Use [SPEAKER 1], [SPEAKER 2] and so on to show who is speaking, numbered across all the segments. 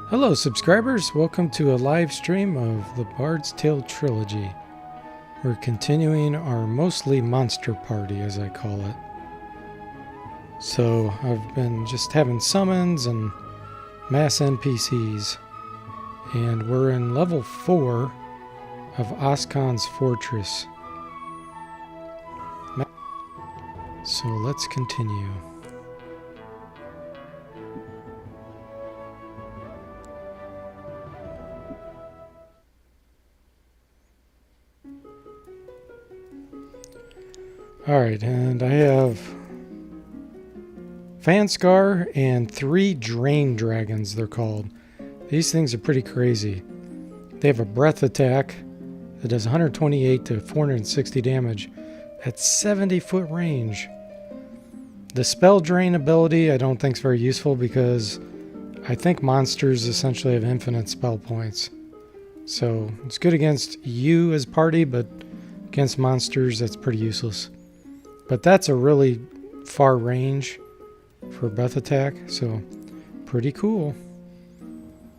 [SPEAKER 1] Hello subscribers, welcome to a live stream of the Bard's Tale Trilogy. We're continuing our mostly monster party, as I call it. So I've been just having summons and mass NPCs. And we're in level 4 of Oskan's Fortress. So let's continue. Alright, and I have Fanscar and 3 Drain Dragons, they're called. These things are pretty crazy. They have a breath attack that does 128 to 460 damage at 70-foot range. The spell drain ability I don't think is very useful because I think monsters essentially have infinite spell points. So it's good against you as party, but against monsters that's pretty useless. But that's a really far range for breath attack, so pretty cool.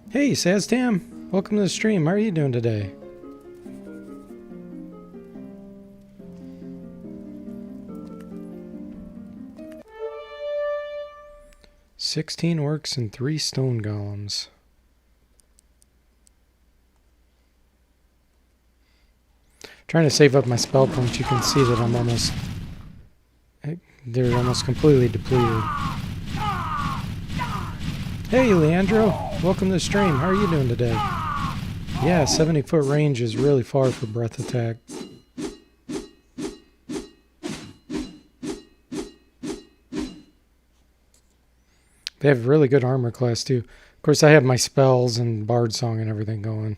[SPEAKER 1] Hey, Saztam, welcome to the stream. How are you doing today? "16 orcs and 3 stone golems." Trying to save up my spell points. You can see that they're almost completely depleted. Hey, Leandro, welcome to the stream. How are you doing today? Yeah, 70-foot range is really far for breath attack. They have really good armor class too. Of course, I have my spells and bard song and everything going,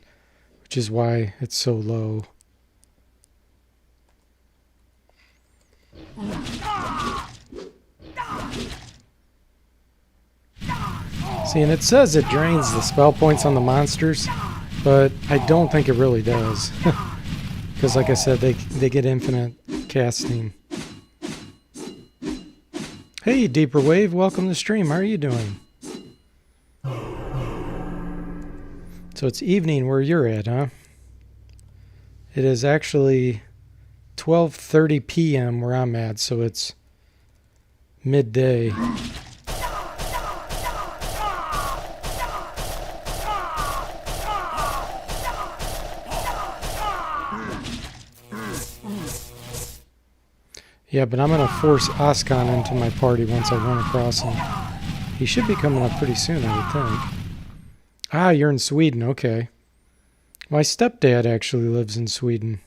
[SPEAKER 1] which is why it's so low. See, and it says it drains the spell points on the monsters, but I don't think it really does. Because like I said, they get infinite casting. Hey, Deeper Wave, welcome to the stream. How are you doing? So it's evening where you're at, huh? It is actually 12:30 p.m. where I'm at, so it's midday. Yeah, but I'm going to force Oskan into my party once I run across him. He should be coming up pretty soon, I would think. Ah, you're in Sweden, okay. My stepdad actually lives in Sweden.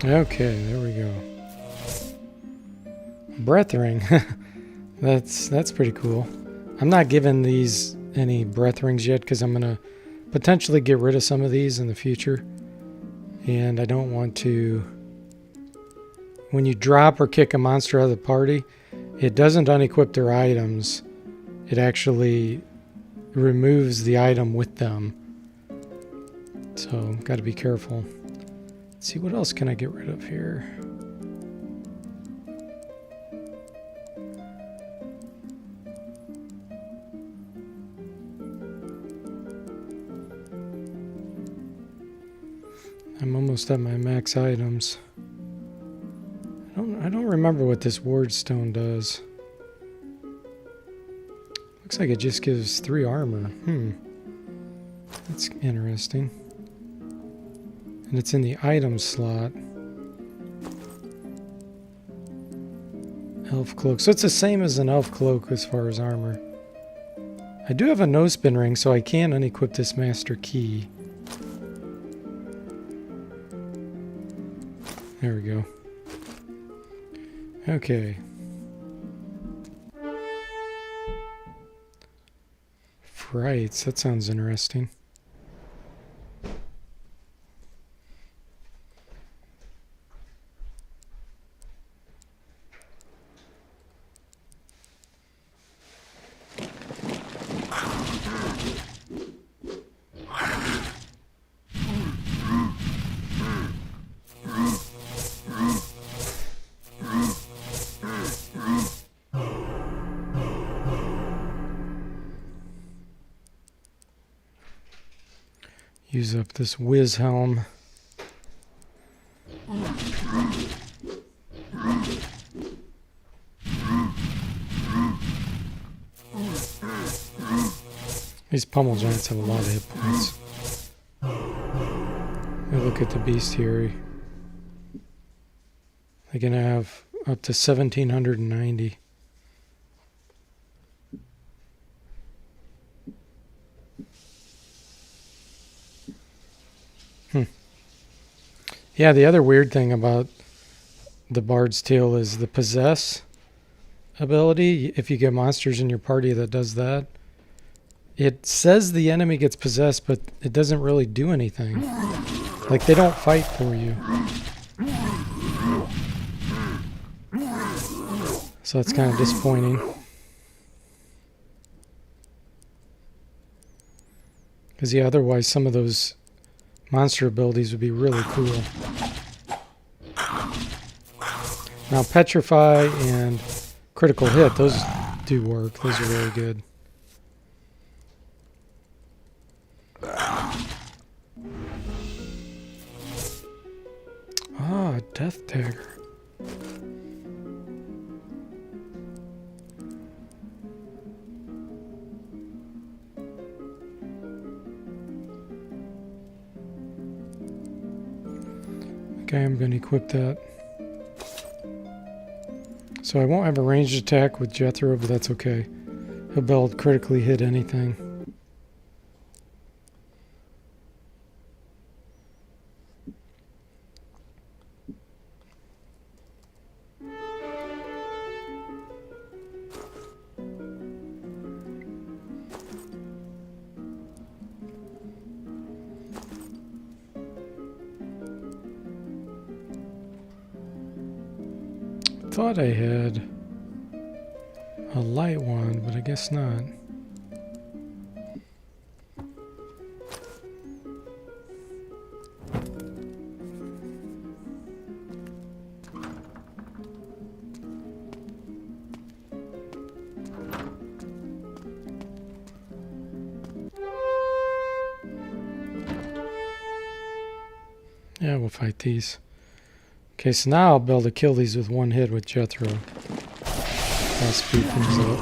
[SPEAKER 1] Okay, there we go. Breath ring. That's pretty cool. I'm not giving these any breath rings yet because I'm going to potentially get rid of some of these in the future. And I don't want to... When you drop or kick a monster out of the party, it doesn't unequip their items. It actually removes the item with them. So, got to be careful. Let's see, what else can I get rid of here? I'm almost at my max items. I don't remember what this ward stone does. Looks like it just gives 3 armor. That's interesting. And it's in the item slot. Elf cloak. So it's the same as an elf cloak as far as armor. I do have a no-spin ring, so I can unequip this master key. There we go. Okay. Frights, that sounds interesting. Use up this whiz helm. These pummel giants have a lot of hit points. Look at the bestiary. They're going to have up to 1,790. Yeah, the other weird thing about the Bard's Tale is the possess ability. If you get monsters in your party that does that, it says the enemy gets possessed, but it doesn't really do anything. Like, they don't fight for you. So that's kind of disappointing. Because, yeah, otherwise some of those monster abilities would be really cool. Now, Petrify and Critical Hit, those do work. Those are really good. Ah, Death Dagger. Okay, I'm going to equip that. So I won't have a ranged attack with Jethro, but that's okay. He'll be able to critically hit anything. Thought I had a light one, but I guess not. Yeah, we'll fight these. Okay, so now I'll be able to kill these with one hit with Jethro. I'll speed things up.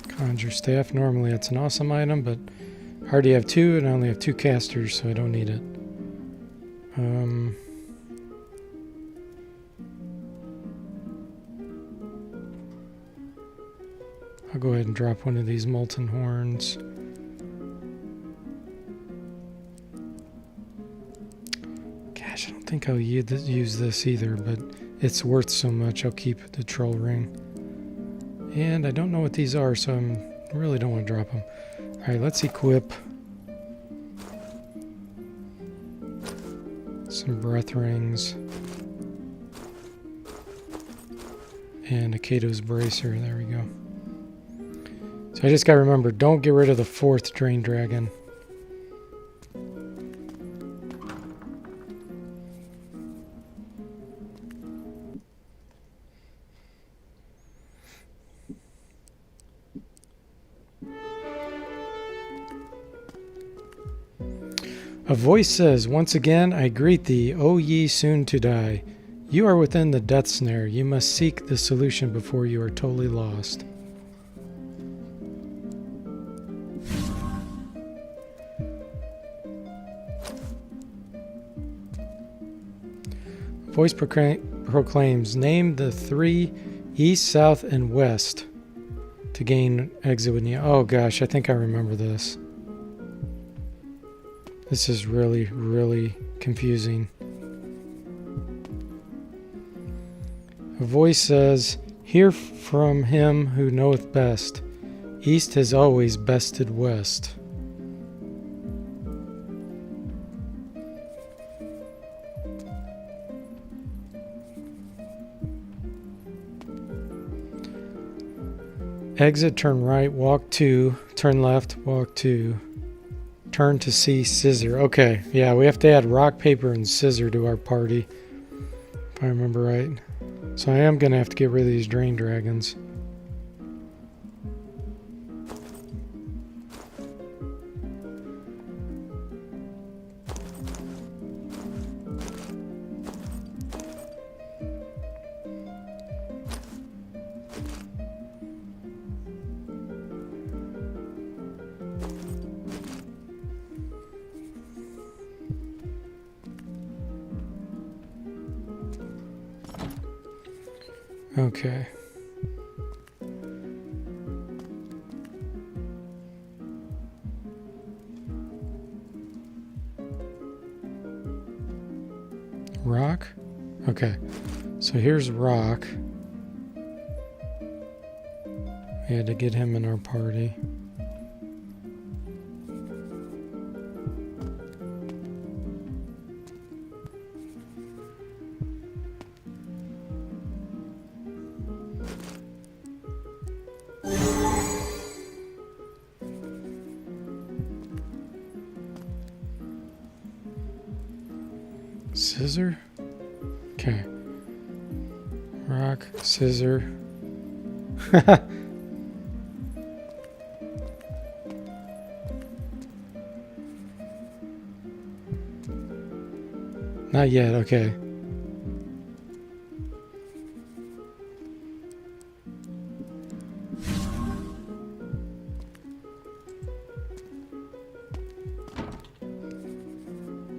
[SPEAKER 1] Conjure Staff. Normally that's an awesome item, but I already have two and I only have two casters, so I don't need it. I'll go ahead and drop one of these molten horns. Gosh, I don't think I'll use this either, but it's worth so much I'll keep the troll ring. And I don't know what these are, so I really don't want to drop them. Alright, let's equip some breath rings. And a Kato's Bracer, there we go. So I just gotta remember, don't get rid of the 4th Drain Dragon. A voice says, "Once again I greet thee, O ye soon to die. You are within the death snare. You must seek the solution before you are totally lost." Voice proclaims, "Name the 3 east, south, and west to gain exit with you." Oh gosh, I think I remember this. This is really, really confusing. A voice says, "Hear from him who knoweth best. East has always bested west." Exit, turn right, walk 2, turn left, walk 2, Turn to see scissor. Okay, yeah, we have to add rock, paper, and scissor to our party, if I remember right. So I am going to have to get rid of these drain dragons. Okay. Rock? Okay. So here's rock. We had to get him in our party. Scissor? Okay. Rock, scissor. Not yet, okay.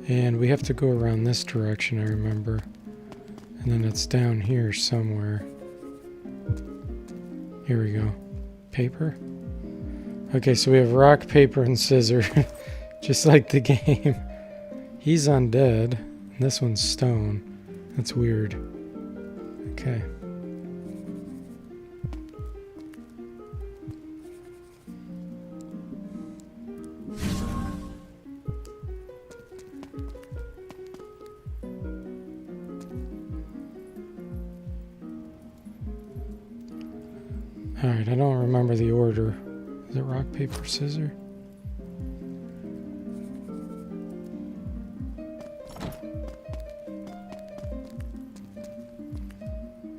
[SPEAKER 1] And we have to go around this direction, I remember. And then it's down here somewhere. Here we go. Paper? Okay, so we have rock, paper, and scissor. Just like the game. He's undead. And this one's stone. That's weird. Okay. Alright, I don't remember the order. Is it rock, paper, scissor?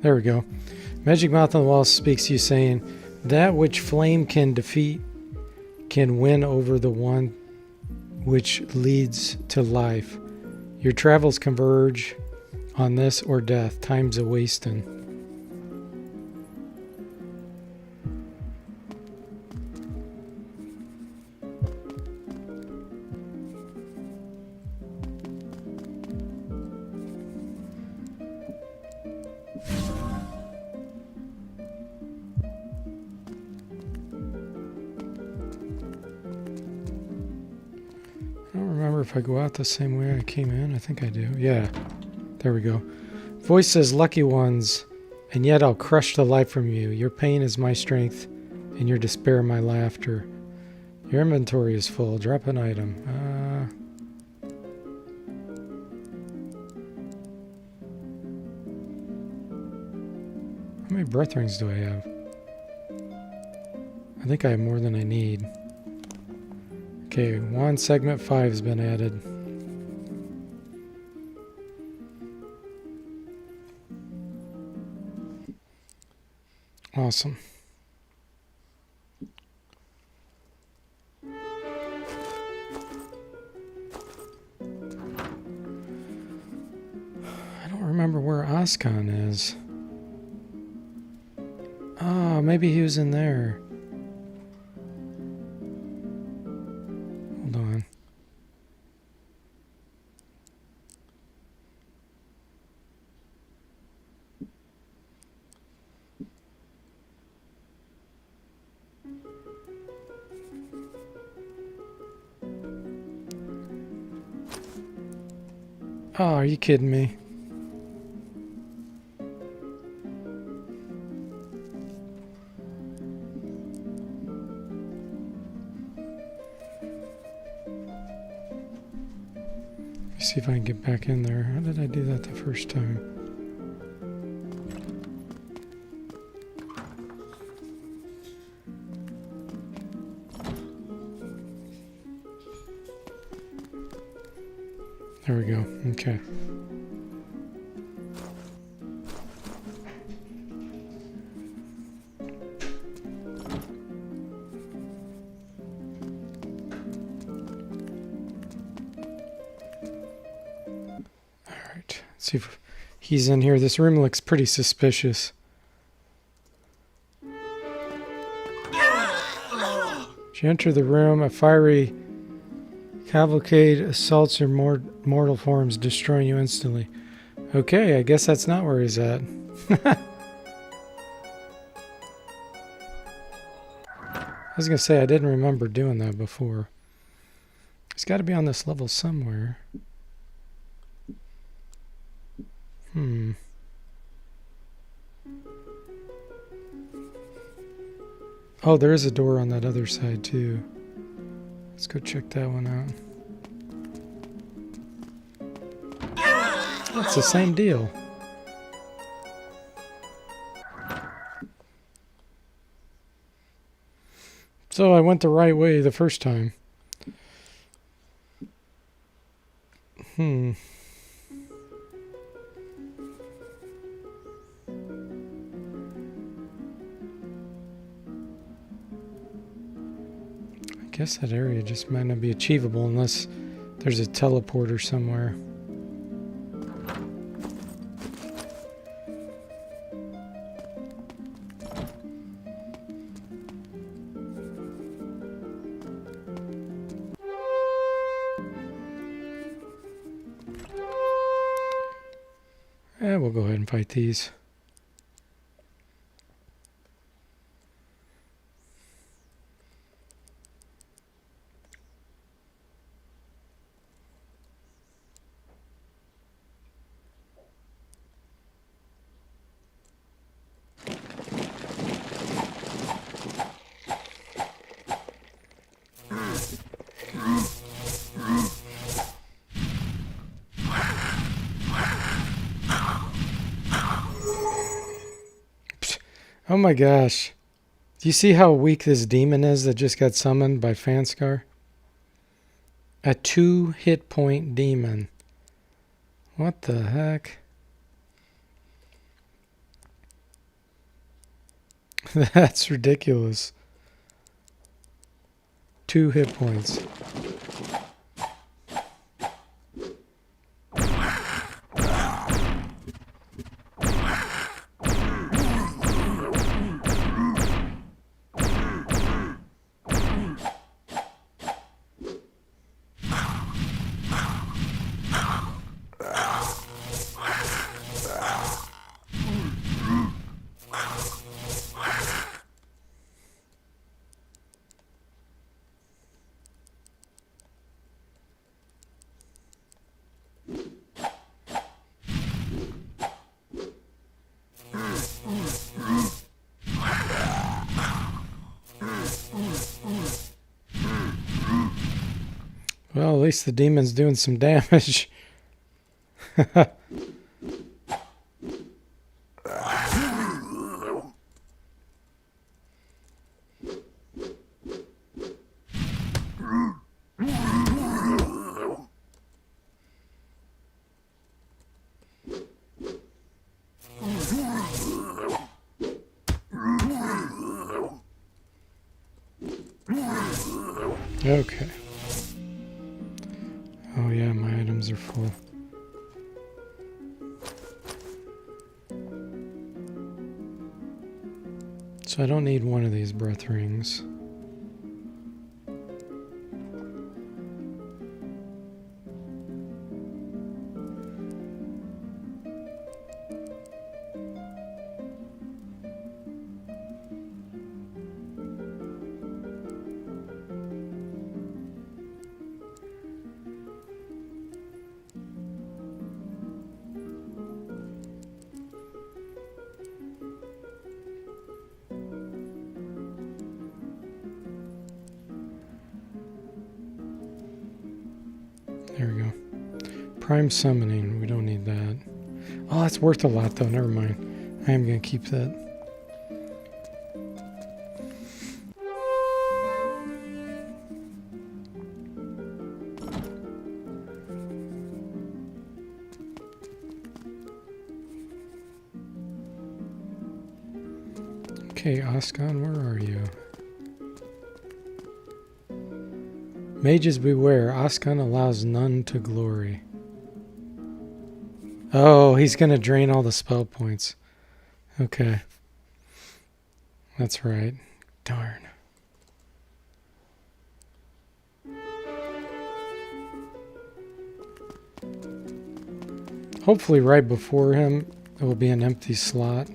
[SPEAKER 1] There we go. Magic Mouth on the Wall speaks to you, saying, that which flame can defeat can win over the one which leads to life. Your travels converge on this or death. Time's a wasting. If I go out the same way I came in, I think I do. Yeah, there we go. Voice says, lucky ones, and yet I'll crush the life from you. Your pain is my strength, and your despair my laughter. Your inventory is full. Drop an item. How many breath rings do I have? I think I have more than I need. Okay, one segment 5 has been added. Awesome. I don't remember where Oscon is. Oh, maybe he was in there. Hold on. Oh, are you kidding me? See if I can get back in there. How did I do that the first time? There we go. Okay. Alright. Let's see if he's in here. This room looks pretty suspicious. As you enter the room, a fiery cavalcade assaults your mortal forms, destroying you instantly. Okay, I guess that's not where he's at. I was going to say, I didn't remember doing that before. He's got to be on this level somewhere. Oh, there is a door on that other side, too. Let's go check that one out. It's the same deal. So I went the right way the first time. I guess that area just might not be achievable unless there's a teleporter somewhere. We'll go ahead and fight these. Oh my gosh. Do you see how weak this demon is that just got summoned by Fanscar? A 2-hit point demon. What the heck? That's ridiculous. 2 hit points. Well, at least the demon's doing some damage. Okay. Oh yeah, my items are full. So I don't need one of these breath rings. There we go. Prime summoning. We don't need that. Oh, that's worth a lot, though. Never mind. I am going to keep that. Okay, Oscan, where are you? Mages beware, Oscan allows none to glory. Oh, he's gonna drain all the spell points. Okay. That's right. Darn. Hopefully right before him, it will be an empty slot.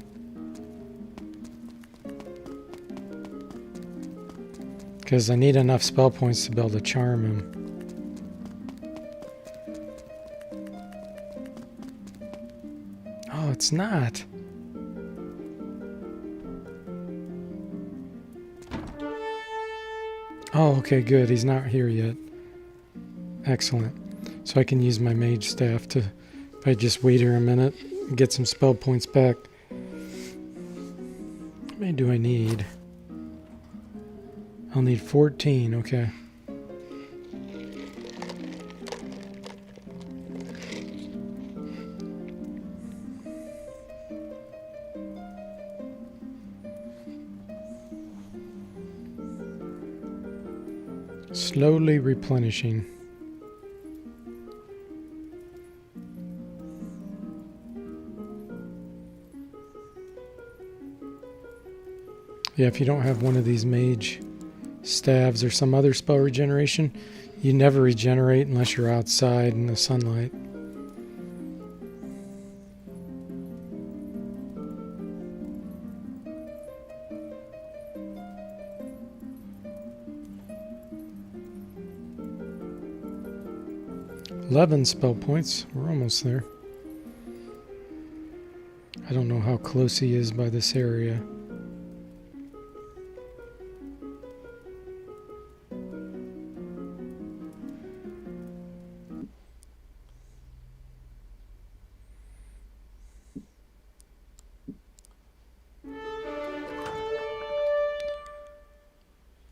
[SPEAKER 1] Because I need enough spell points to be able to charm him. Oh, it's not. Oh, okay, good. He's not here yet. Excellent. So I can use my mage staff to, if I just wait here a minute, and get some spell points back. How many do I need? I'll need 14, okay. Slowly replenishing. Yeah, if you don't have one of these mage staves or some other spell regeneration, you never regenerate unless you're outside in the sunlight. $11 spell points. We're almost there. I don't know how close he is by this area.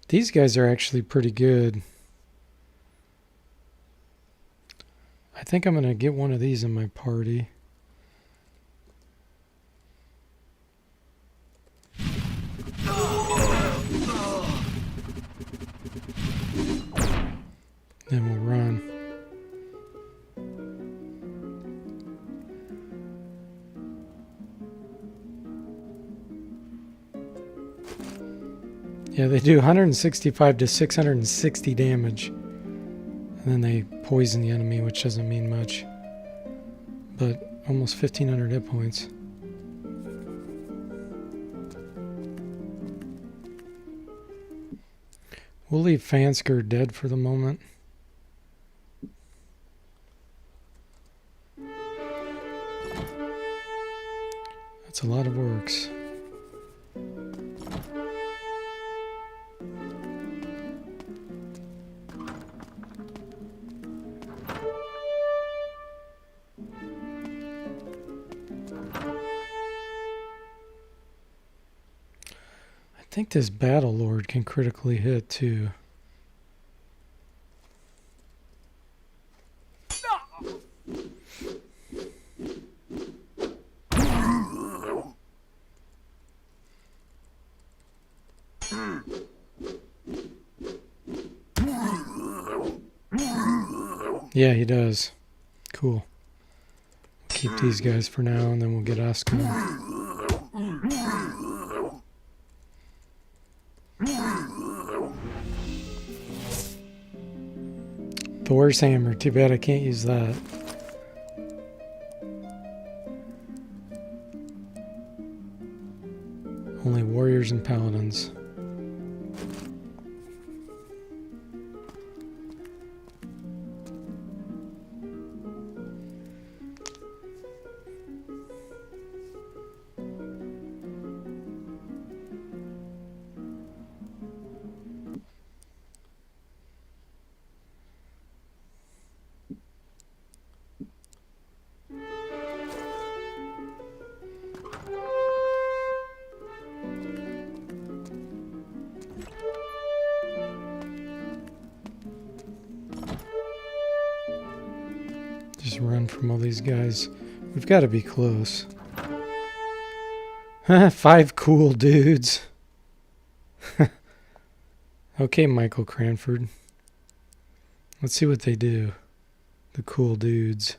[SPEAKER 1] These guys are actually pretty good. I think I'm going to get one of these in my party. Then we'll run. Yeah, they do 165 to 660 damage. And then they poison the enemy, which doesn't mean much. But almost 1,500 hit points. We'll leave Fansker dead for the moment. That's a lot of orcs. I think this Battle Lord can critically hit too. Yeah, he does. Cool. Keep these guys for now, and then we'll get Oscar. Thor's hammer. Too bad I can't use that. Only warriors and paladins. Just run from all these guys. We've got to be close. 5 cool dudes. Okay, Michael Cranford. Let's see what they do. The cool dudes.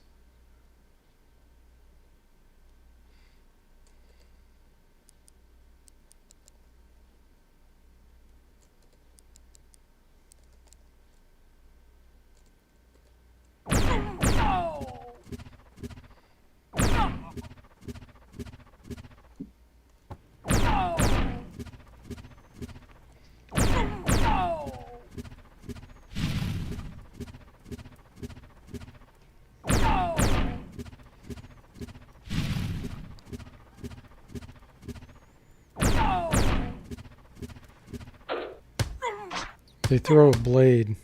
[SPEAKER 1] They throw a blade.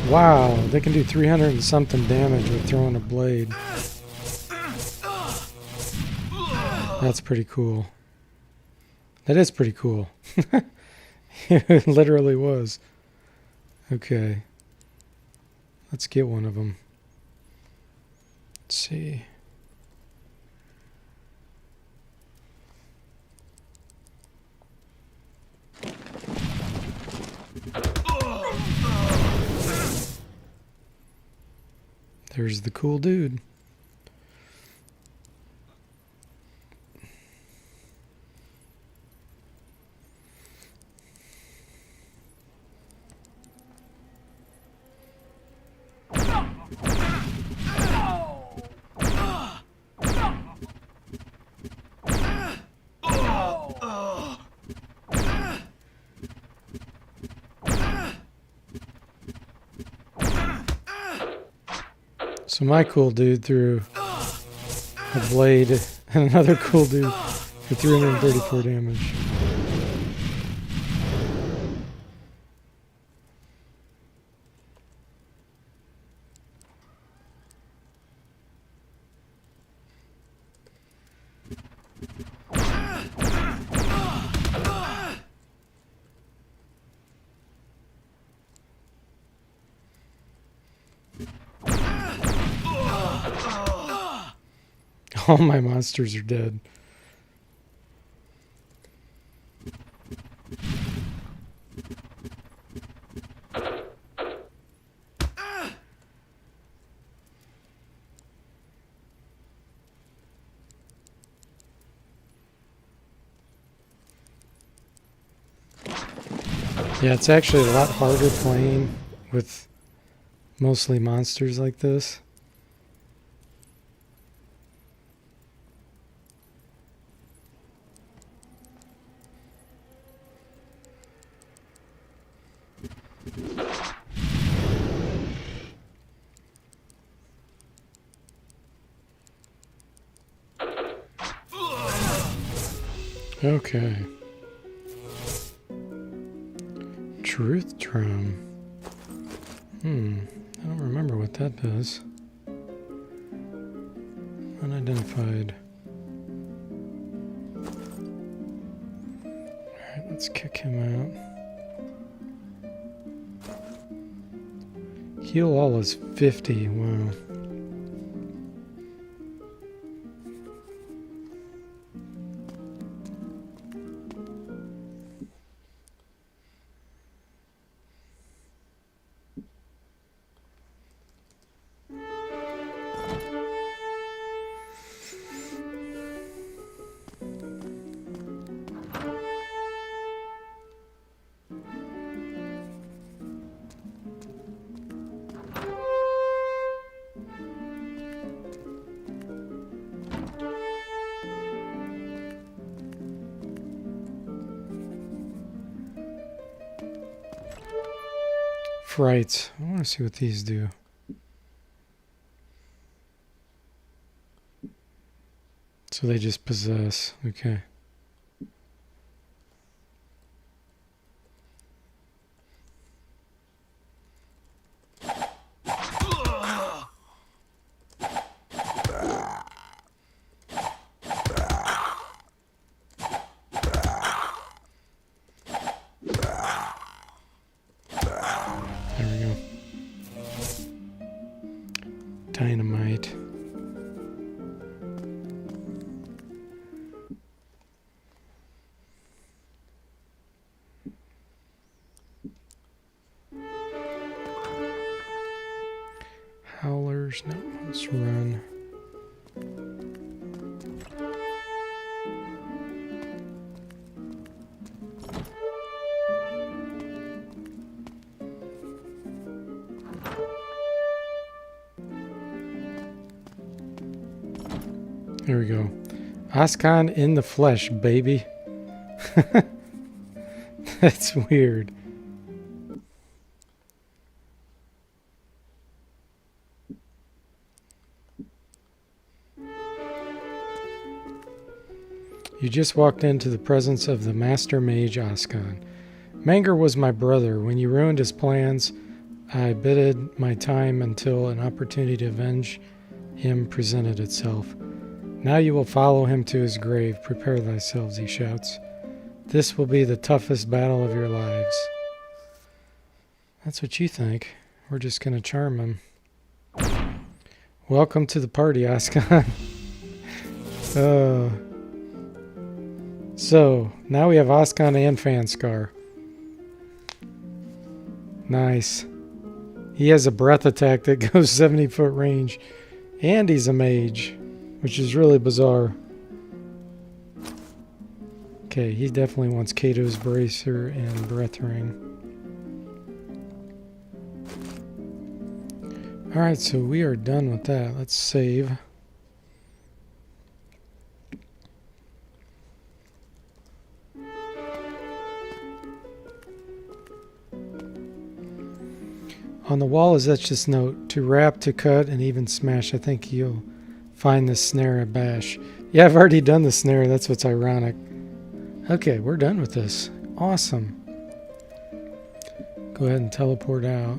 [SPEAKER 1] Wow, they can do 300 and something damage with throwing a blade. That's pretty cool. That is pretty cool. It literally was. Okay. Let's get one of them. Let's see. There's the cool dude. So my cool dude threw a blade and another cool dude for 334 damage. All my monsters are dead. Yeah, it's actually a lot harder playing with mostly monsters like this. Okay. Truth drum. I don't remember what that does. Unidentified. Alright, let's kick him out. Heal all is 50. Wow. Frights. I want to see what these do. So they just possess. Okay. There we go. Dynamite. hours. No, let's run. There we go. Oscon in the flesh, baby. That's weird. You just walked into the presence of the Master Mage Oscon. Manger was my brother. When you ruined his plans, I bided my time until an opportunity to avenge him presented itself. Now you will follow him to his grave. Prepare thyselves, he shouts. This will be the toughest battle of your lives. That's what you think. We're just going to charm him. Welcome to the party, Oscon. So, now we have Oscon and Fanscar. Nice. He has a breath attack that goes 70-foot range. And he's a mage, which is really bizarre. Okay, he definitely wants Kato's Bracer and Breath Ring. Alright, so we are done with that. Let's save. On the wall is etched this note: to rap, to cut, and even smash. I think you'll find this snare a bash. Yeah, I've already done the snare. That's what's ironic. Okay, we're done with this. Awesome. Go ahead and teleport out.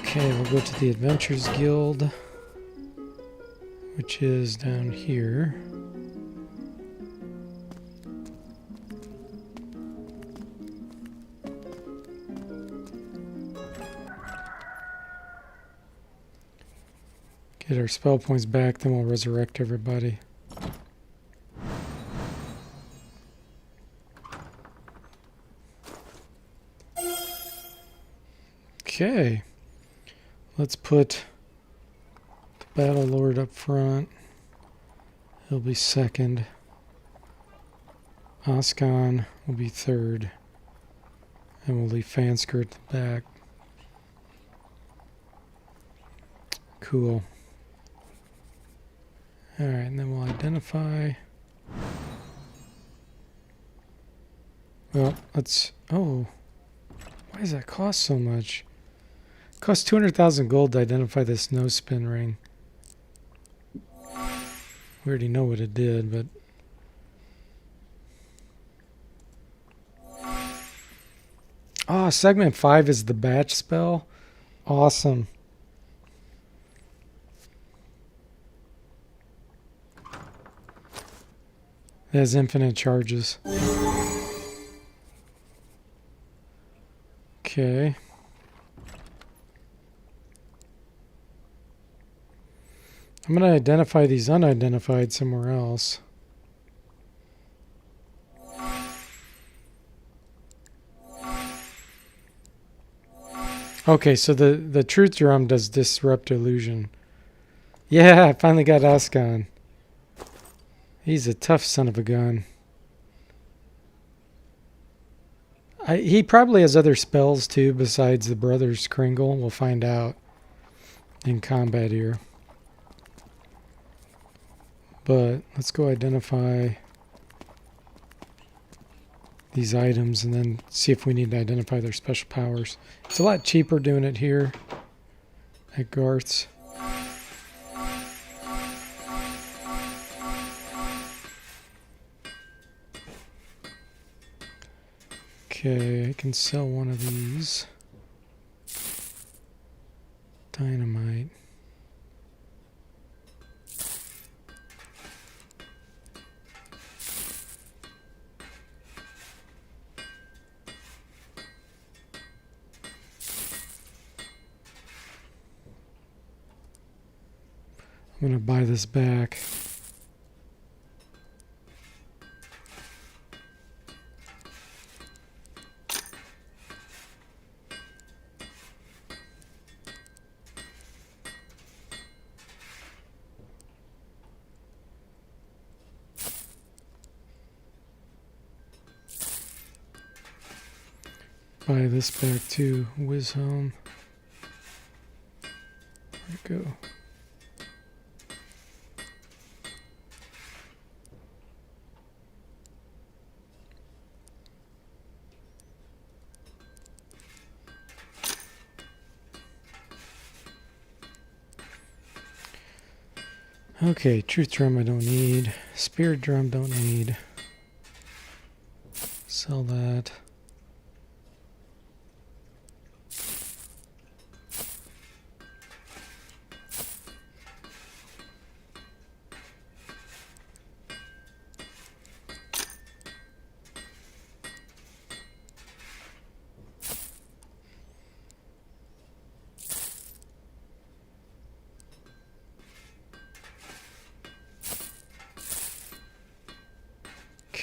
[SPEAKER 1] Okay, we'll go to the Adventures Guild, which is down here. Get our spell points back, then we'll resurrect everybody. Okay. Let's put the Battle Lord up front. He'll be second. Oscon will be third. And we'll leave Fansker at the back. Cool. Alright, and then we'll identify. Well, let's... Oh. Why does that cost so much? It costs 200,000 gold to identify this no spin ring. We already know what it did, but... Oh, segment 5 is the batch spell? Awesome. It has infinite charges. Okay. I'm going to identify these unidentified somewhere else. Okay, so the truth drum does disrupt illusion. Yeah, I finally got Oscon. He's a tough son of a gun. He probably has other spells too besides the Brothers Kringle. We'll find out in combat here. But let's go identify these items and then see if we need to identify their special powers. It's a lot cheaper doing it here at Garth's. Okay, I can sell one of these. Dynamite. I'm going to buy this back. buy this back too. Whiz home. There we go. Okay, truth drum I don't need. Spirit drum don't need. Sell that.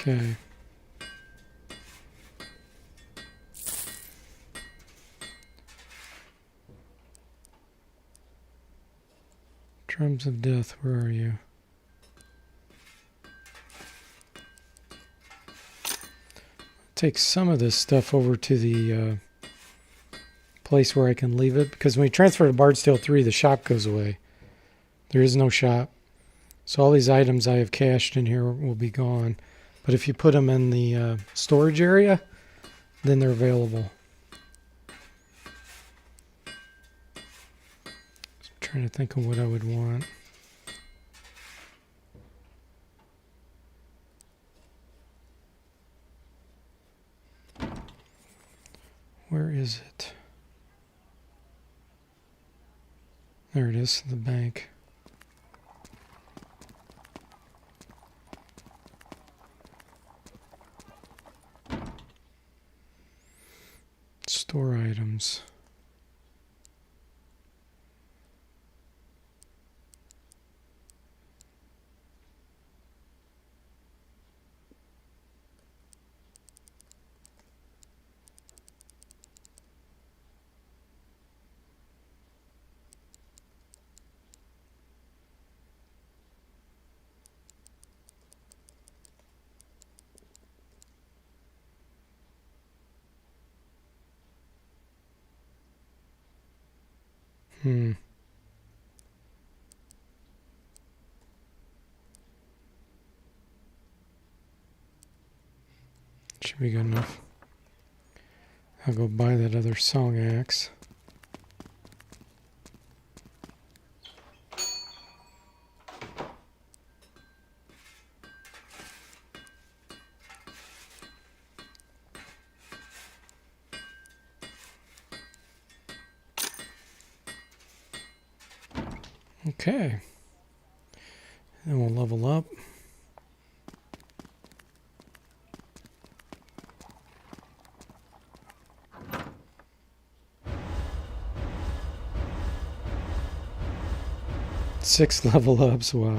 [SPEAKER 1] Okay. Drums of Death, where are you? Take some of this stuff over to the place where I can leave it, because when we transfer to Bardstale 3, the shop goes away. There is no shop. So all these items I have cached in here will be gone. But if you put them in the storage area, then they're available. I'm trying to think of what I would want. Where is it? There it is, the bank. Store items. Should be good enough. I'll go buy that other song axe. Okay. Then we'll level up. Six level ups, wow.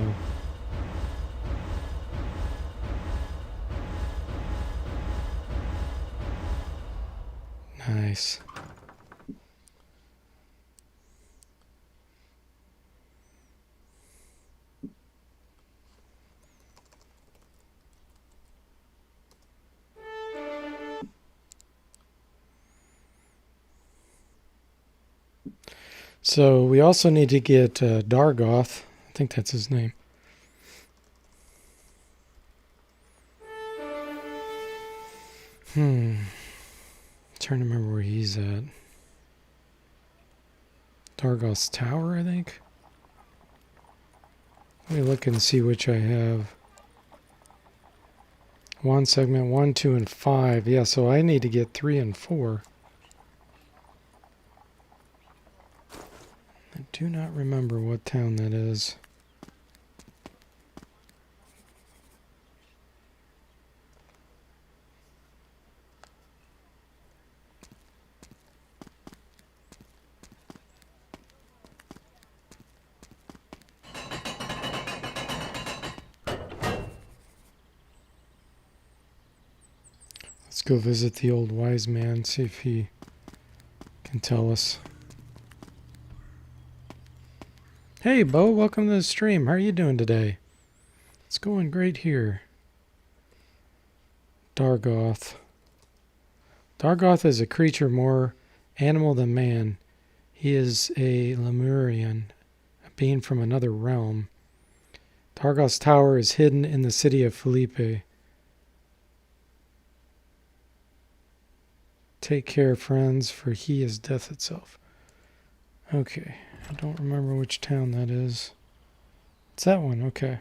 [SPEAKER 1] Nice. So we also need to get Dargoth. I think that's his name. Trying to remember where he's at. Dargoth's Tower, I think. Let me look and see which I have. 1 segment, 1, 2, and 5. Yeah, so I need to get 3 and 4. I do not remember what town that is. Let's go visit the old wise man, see if he can tell us. Hey, Bo, welcome to the stream. How are you doing today? It's going great here. Dargoth. Dargoth is a creature more animal than man. He is a Lemurian, a being from another realm. Dargoth's tower is hidden in the city of Felipe. Take care, friends, for he is death itself. Okay, I don't remember which town that is. It's that one, okay.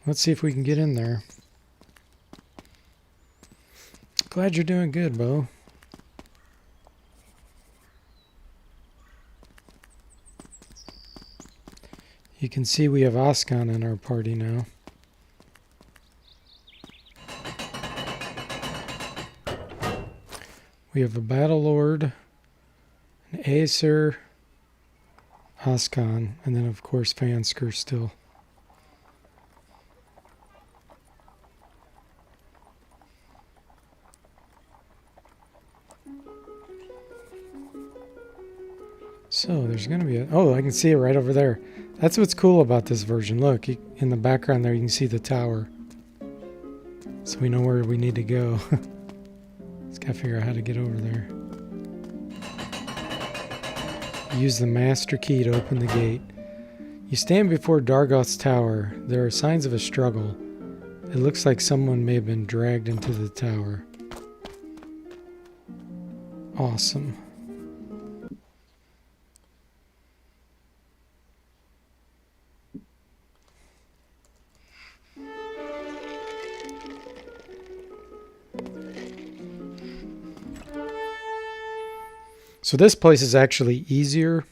[SPEAKER 1] Let's see if we can get in there. Glad you're doing good, Bo. You can see we have Askan in our party now. We have a Battle Lord, an Acer, Askan, and then of course Fansker still. So there's going to be a... Oh, I can see it right over there. That's what's cool about this version. Look, in the background there you can see the tower. So we know where we need to go. Just got to figure out how to get over there. Use the master key to open the gate. You stand before Dargoth's tower. There are signs of a struggle. It looks like someone may have been dragged into the tower. Awesome. So this place is actually easier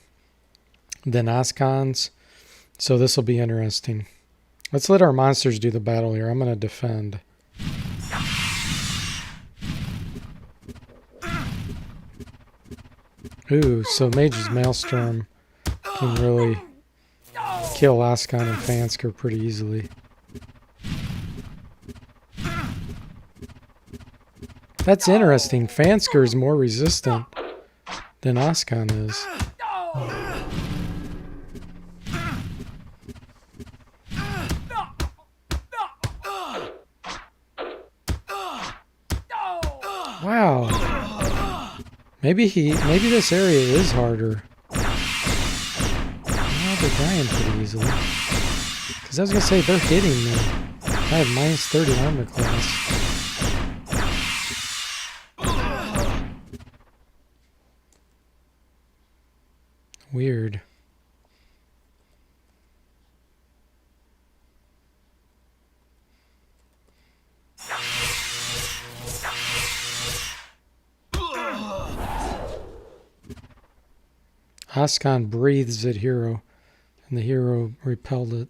[SPEAKER 1] than Askan's, so this will be interesting. Let's let our monsters do the battle here. I'm going to defend. Ooh, so Mage's Maelstrom can really kill Askan and Fansker pretty easily. That's interesting. Fansker is more resistant than Askan is. Wow. Maybe this area is harder. Well, they're dying pretty easily. Because I was going to say, they're hitting me. I have minus 30 armor class. Weird. Askan breathes at Hero, and the hero repelled it.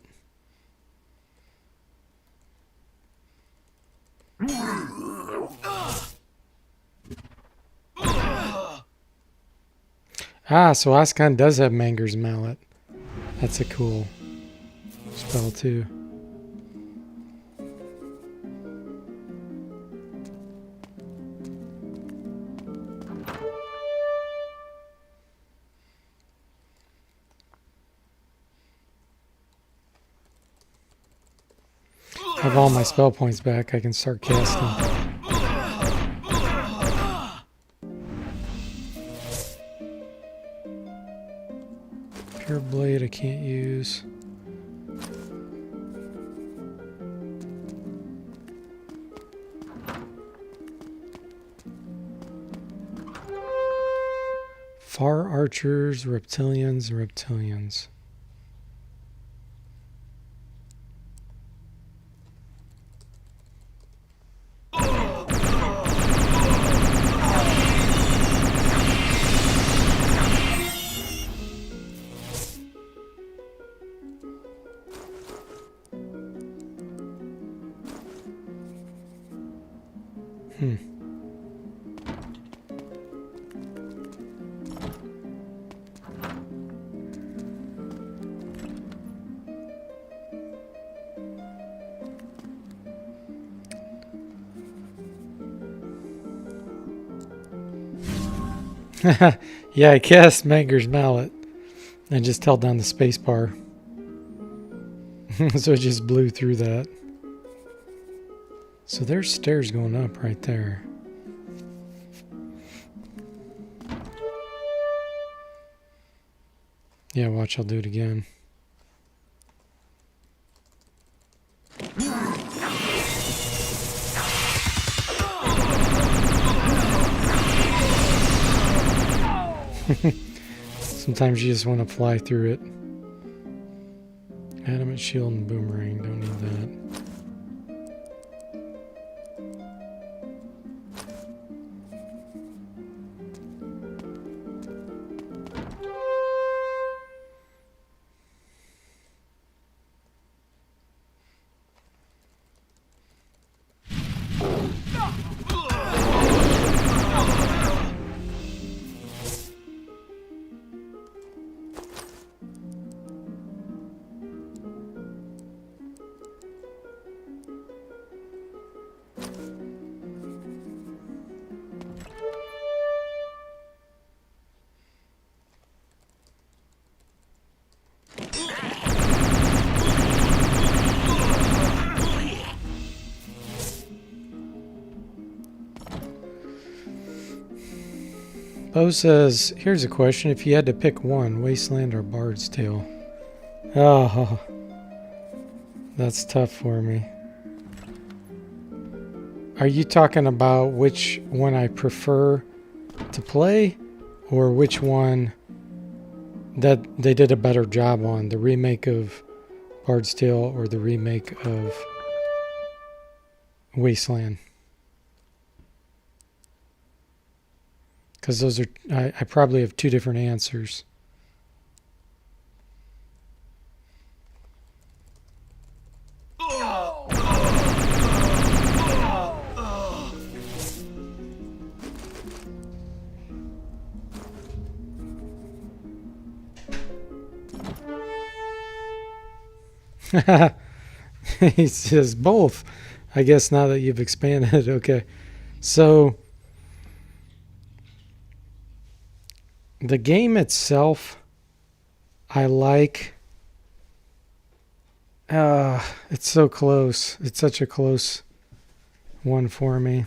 [SPEAKER 1] Ah, so Askan does have Manger's Mallet. That's a cool spell too. I have all my spell points back. I can start casting. Pure Blade I can't use. Far Archers, Reptilians. Yeah, I cast Manger's Mallet and just held down the space bar. So it just blew through that. So there's stairs going up right there. Yeah, watch, I'll do it again. Sometimes you just want to fly through it. Adamant shield and boomerang, don't need that. Bo says, here's a question. If you had to pick one, Wasteland or Bard's Tale? Oh, that's tough for me. Are you talking about which one I prefer to play, or which one that they did a better job on? The remake of Bard's Tale or the remake of Wasteland? Because those are, I probably have two different answers. He says both. I guess now that you've expanded. Okay. So the game itself, I like. It's so close. It's such a close one for me.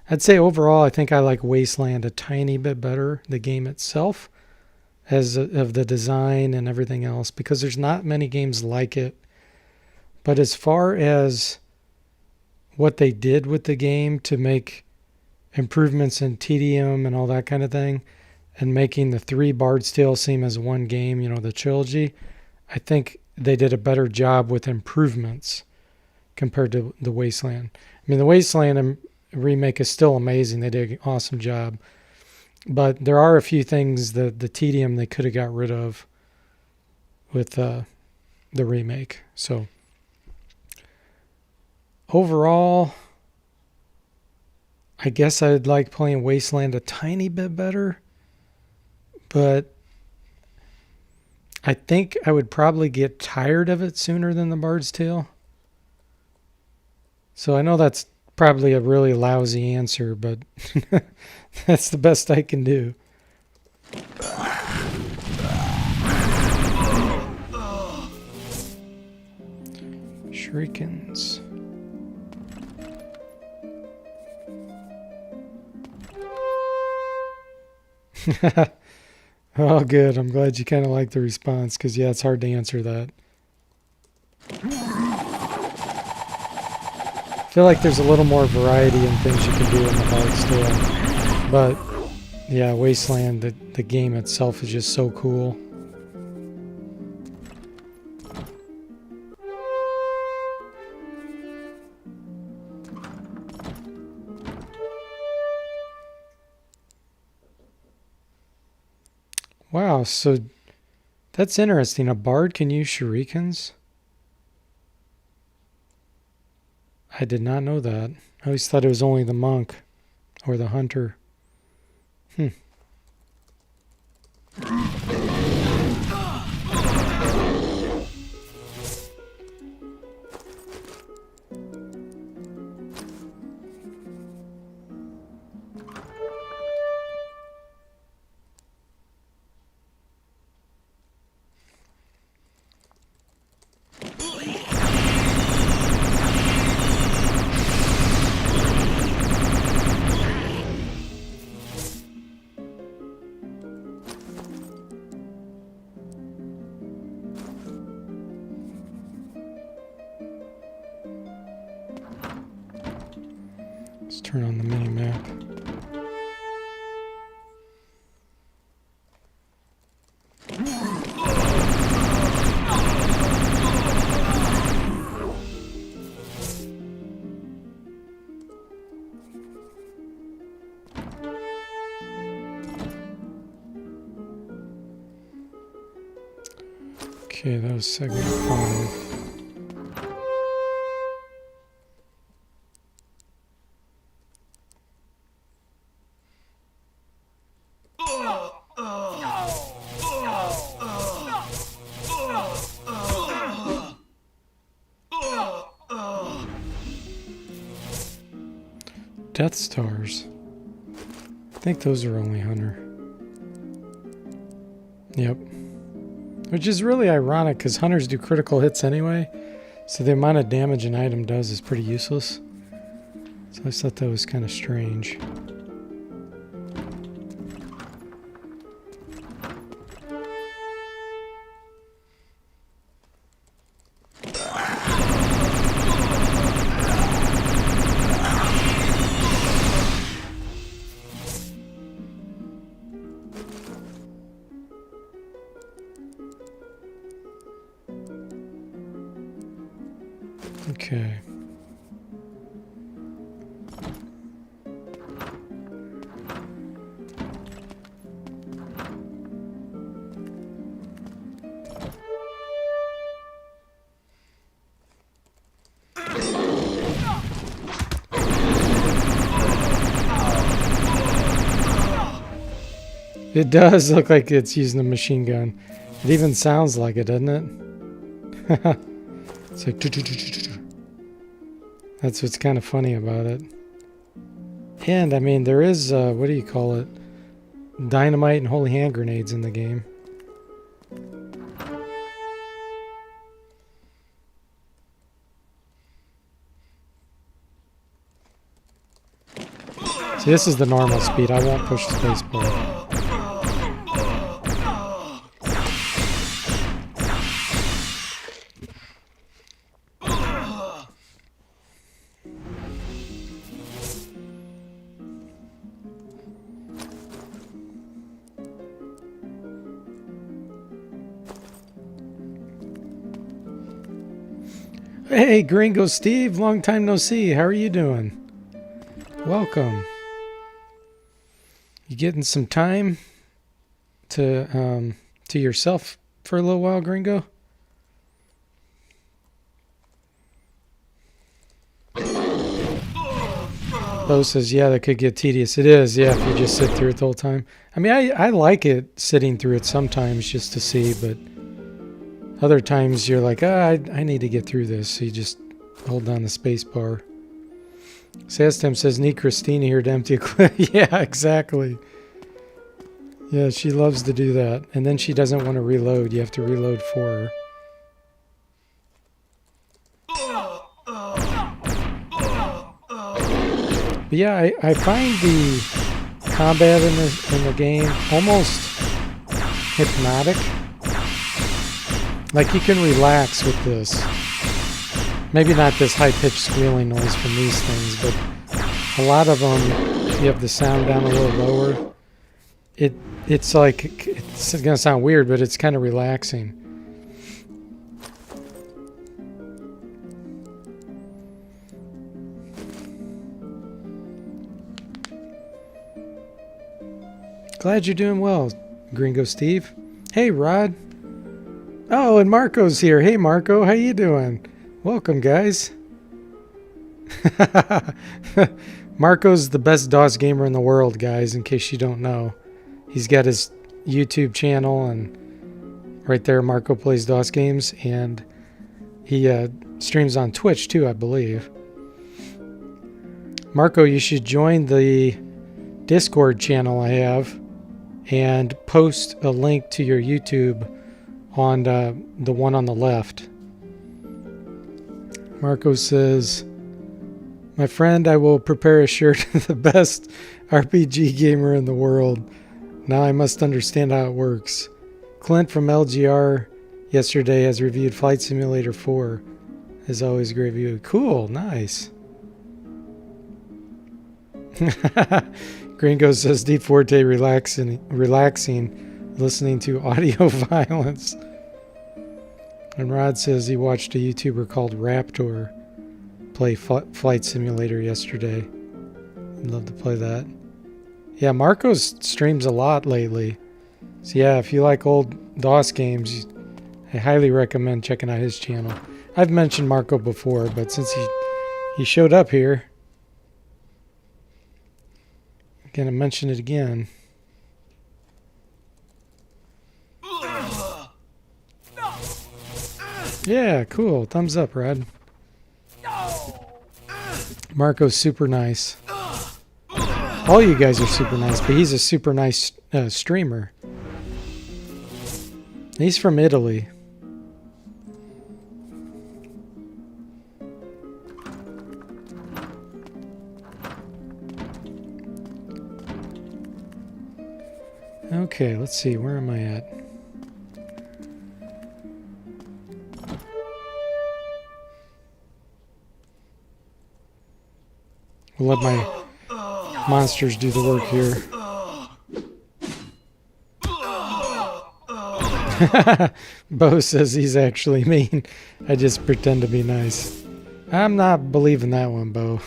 [SPEAKER 1] I'd say overall, I think I like Wasteland a tiny bit better, the game itself, as of the design and everything else, because there's not many games like it. But as far as what they did with the game to make improvements in tedium and all that kind of thing, and making the 3 Bard's Tale seem as one game, you know, the trilogy, I think they did a better job with improvements compared to the Wasteland. I mean, the Wasteland remake is still amazing. They did an awesome job. But there are a few things that the tedium they could have got rid of with the remake. So overall, I guess I'd like playing Wasteland a tiny bit better. But I think I would probably get tired of it sooner than the Bard's Tale. So I know that's probably a really lousy answer, but that's the best I can do. Shurikens. Oh, good. I'm glad you kind of like the response, because, yeah, it's hard to answer that. I feel like there's a little more variety in things you can do in the Bard's Tale. But, yeah, Wasteland, the game itself is just so cool. Wow, so that's interesting. A bard can use shurikens? I did not know that. I always thought it was only the monk or the hunter. Let's turn on the mini map. Okay, that was segment 5. Death Stars. I think those are only Hunter. Yep. Which is really ironic because Hunters do critical hits anyway. So the amount of damage an item does is pretty useless. So I thought that was kind of strange. Okay. It does look like it's using a machine gun. It even sounds like it, doesn't it? It's like... That's what's kind of funny about it. And, I mean, there is, what do you call it? Dynamite and holy hand grenades in the game. See, this is the normal speed. I won't push the space bar. Hey, Gringo Steve, long time no see. How are you doing? Welcome. You getting some time to yourself for a little while, Gringo? Bo says, yeah, that could get tedious. It is, yeah, if you just sit through it the whole time. I mean, I like it sitting through it sometimes just to see, but other times you're like, I need to get through this. So you just hold down the space bar. Sastem says, need Christina here to empty a clip. Yeah, exactly. Yeah, she loves to do that. And then she doesn't want to reload. You have to reload for her. But yeah, I find the combat in the game almost hypnotic. Like, you can relax with this. Maybe not this high-pitched squealing noise from these things, but a lot of them, if you have the sound down a little lower, it's like, it's going to sound weird, but it's kind of relaxing. Glad you're doing well, Gringo Steve. Hey, Rod. Oh, and Marco's here. Hey, Marco, how you doing? Welcome, guys. Marco's the best DOS gamer in the world, guys, in case you don't know. He's got his YouTube channel, and right there, Marco Plays DOS Games, and he streams on Twitch, too, I believe. Marco, you should join the Discord channel I have and post a link to your YouTube on the one on the left. Marco says, my friend, I will prepare a shirt of the best RPG gamer in the world. Now I must understand how it works. Clint from LGR yesterday has reviewed Flight Simulator 4. As always, great review. Cool, nice. Gringo says Deep Forte relaxing, listening to audio violence. And Rod says he watched a YouTuber called Raptor play Flight Simulator yesterday. I'd love to play that. Yeah, Marco's streams a lot lately. So yeah, if you like old DOS games, I highly recommend checking out his channel. I've mentioned Marco before, but since he showed up here, I'm gonna mention it again. Yeah, cool. Thumbs up, Rod. Marco's super nice. All you guys are super nice, but he's a super nice streamer. He's from Italy. Okay, let's see. Where am I at? We'll let my monsters do the work here. Bo says he's actually mean. I just pretend to be nice. I'm not believing that one, Bo.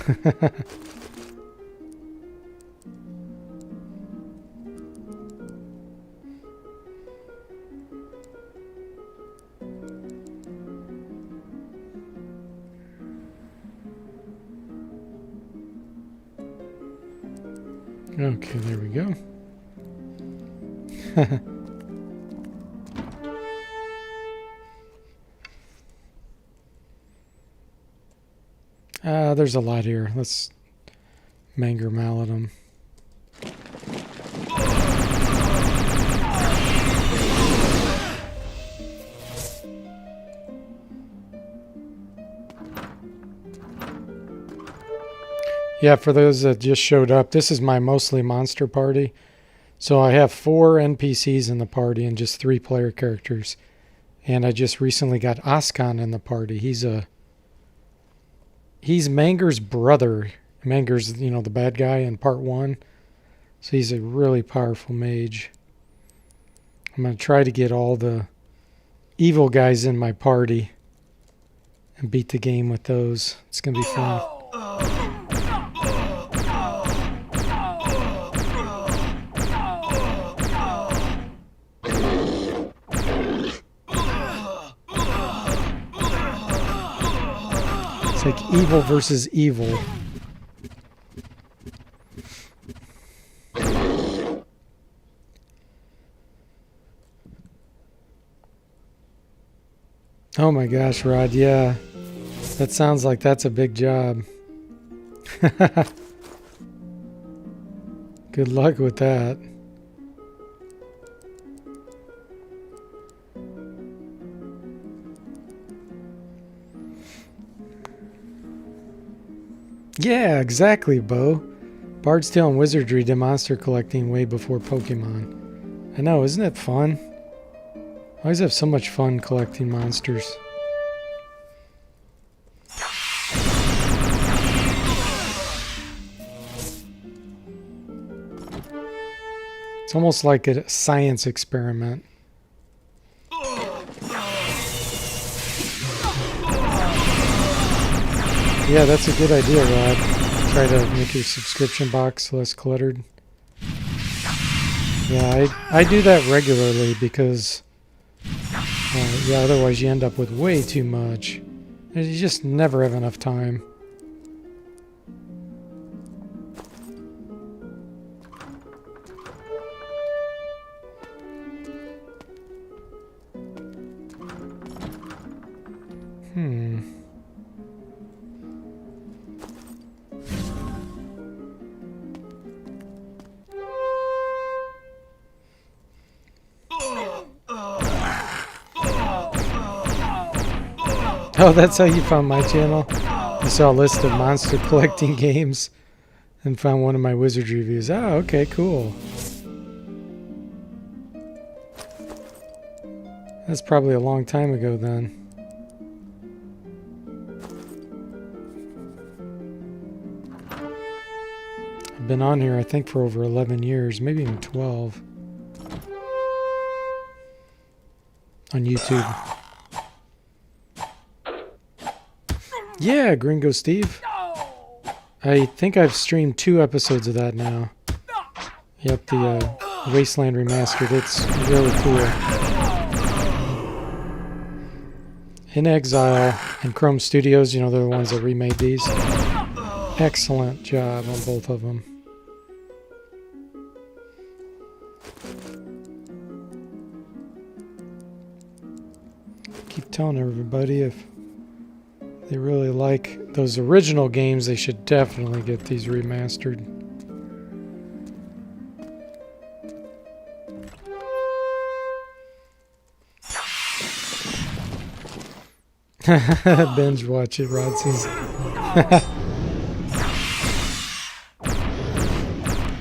[SPEAKER 1] Okay, there we go. There's a lot here. Let's Manger mallet them. Yeah, for those that just showed up, this is my mostly monster party. So I have 4 NPCs in the party and just 3 player characters. And I just recently got Askan in the party. He's Manger's brother. Manger's, you know, the bad guy in part 1. So he's a really powerful mage. I'm going to try to get all the evil guys in my party and beat the game with those. It's going to be fun. It's like evil versus evil. Oh my gosh, Rod, yeah. That sounds like that's a big job. Good luck with that. Yeah, exactly, Bo. Bard's Tale and Wizardry did monster collecting way before Pokemon. I know, isn't it fun? I always have so much fun collecting monsters. It's almost like a science experiment. Yeah, that's a good idea, Rod. Try to make your subscription box less cluttered. Yeah, I do that regularly because yeah, otherwise you end up with way too much. And you just never have enough time. Oh, that's how you found my channel? You saw a list of monster collecting games and found one of my wizardry reviews. Oh, okay, cool. That's probably a long time ago then. I I've been on here, I think, for over 11 years, maybe even 12. On YouTube. Yeah, Gringo Steve. I think I've streamed 2 episodes of that now. Yep, the Wasteland Remastered. It's really cool. In Exile and Chrome Studios, you know, they're the ones that remade these. Excellent job on both of them. Keep telling everybody if they really like those original games, they should definitely get these remastered. Binge watch it, Rod says.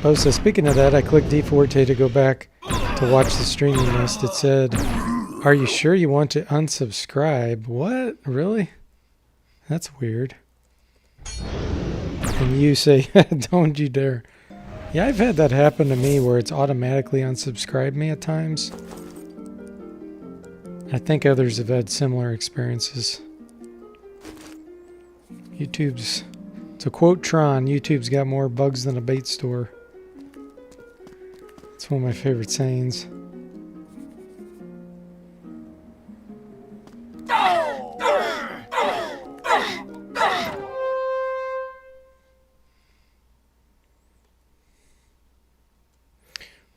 [SPEAKER 1] Oh, so speaking of that, I clicked D4T to go back to watch the streaming list. It said, "Are you sure you want to unsubscribe?" What? Really? That's weird. And you say, "Don't you dare." Yeah, I've had that happen to me where it's automatically unsubscribed me at times. I think others have had similar experiences. YouTube's, to quote Tron, YouTube's got more bugs than a bait store. It's one of my favorite sayings.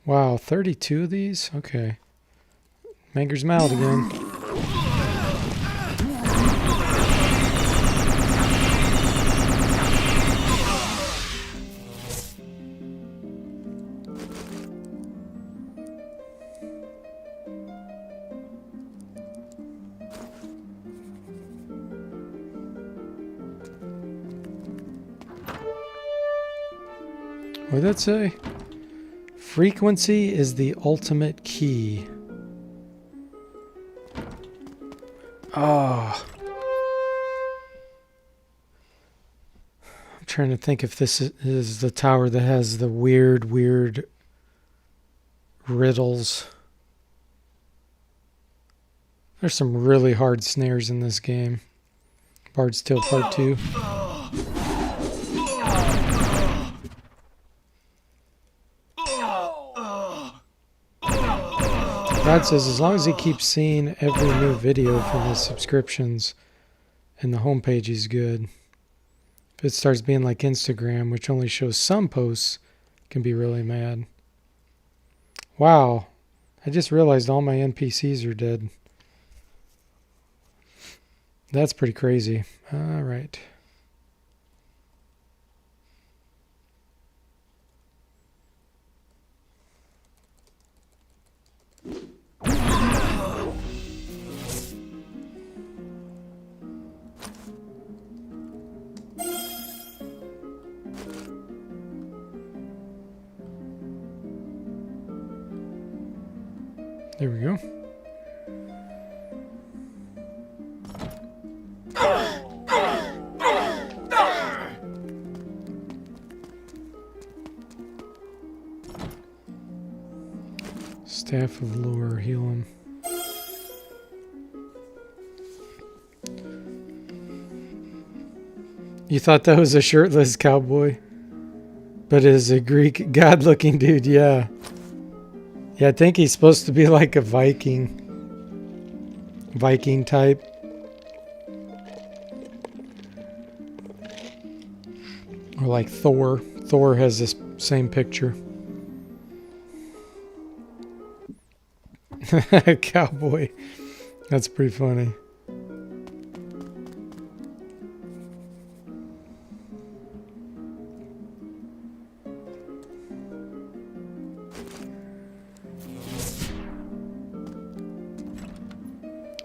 [SPEAKER 1] Wow, 32 of these? Okay. Manger's Mallet again. What did that say? Frequency is the ultimate key. Oh. I'm trying to think if this is the tower that has the weird riddles. There's some really hard snares in this game. Bard's Tale Part 2. Brad says as long as he keeps seeing every new video from his subscriptions and the homepage, he's good. If it starts being like Instagram, which only shows some posts, can be really mad. Wow. I just realized all my NPCs are dead. That's pretty crazy. All right. There we go. Staff of Lore, heal him. You thought that was a shirtless cowboy? But it is a Greek god-looking dude, yeah. Yeah, I think he's supposed to be like a Viking type. Or like Thor. Thor has this same picture. Cowboy. That's pretty funny.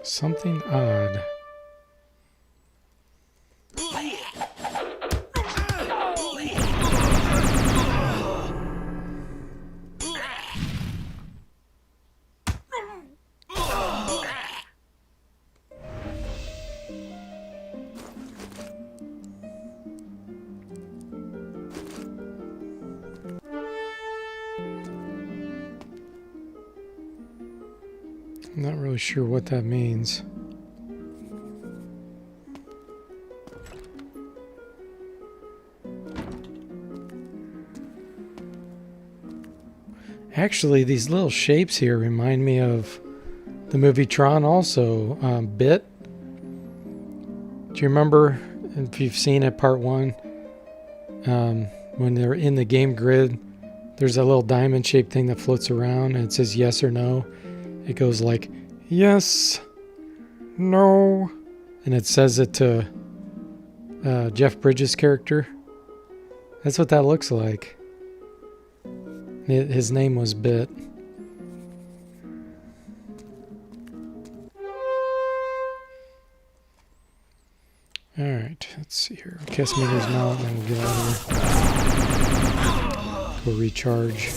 [SPEAKER 1] Something odd. I'm not really sure what that means. Actually, these little shapes here remind me of the movie Tron also. Bit. Do you remember, if you've seen it, part 1, when they're in the game grid, there's a little diamond-shaped thing that floats around and it says yes or no. It goes like, yes, no, and it says it to Jeff Bridges' character. That's what that looks like. His name was Bit. Alright, let's see here. Cast meters mount, and then we'll get out of here. Go recharge.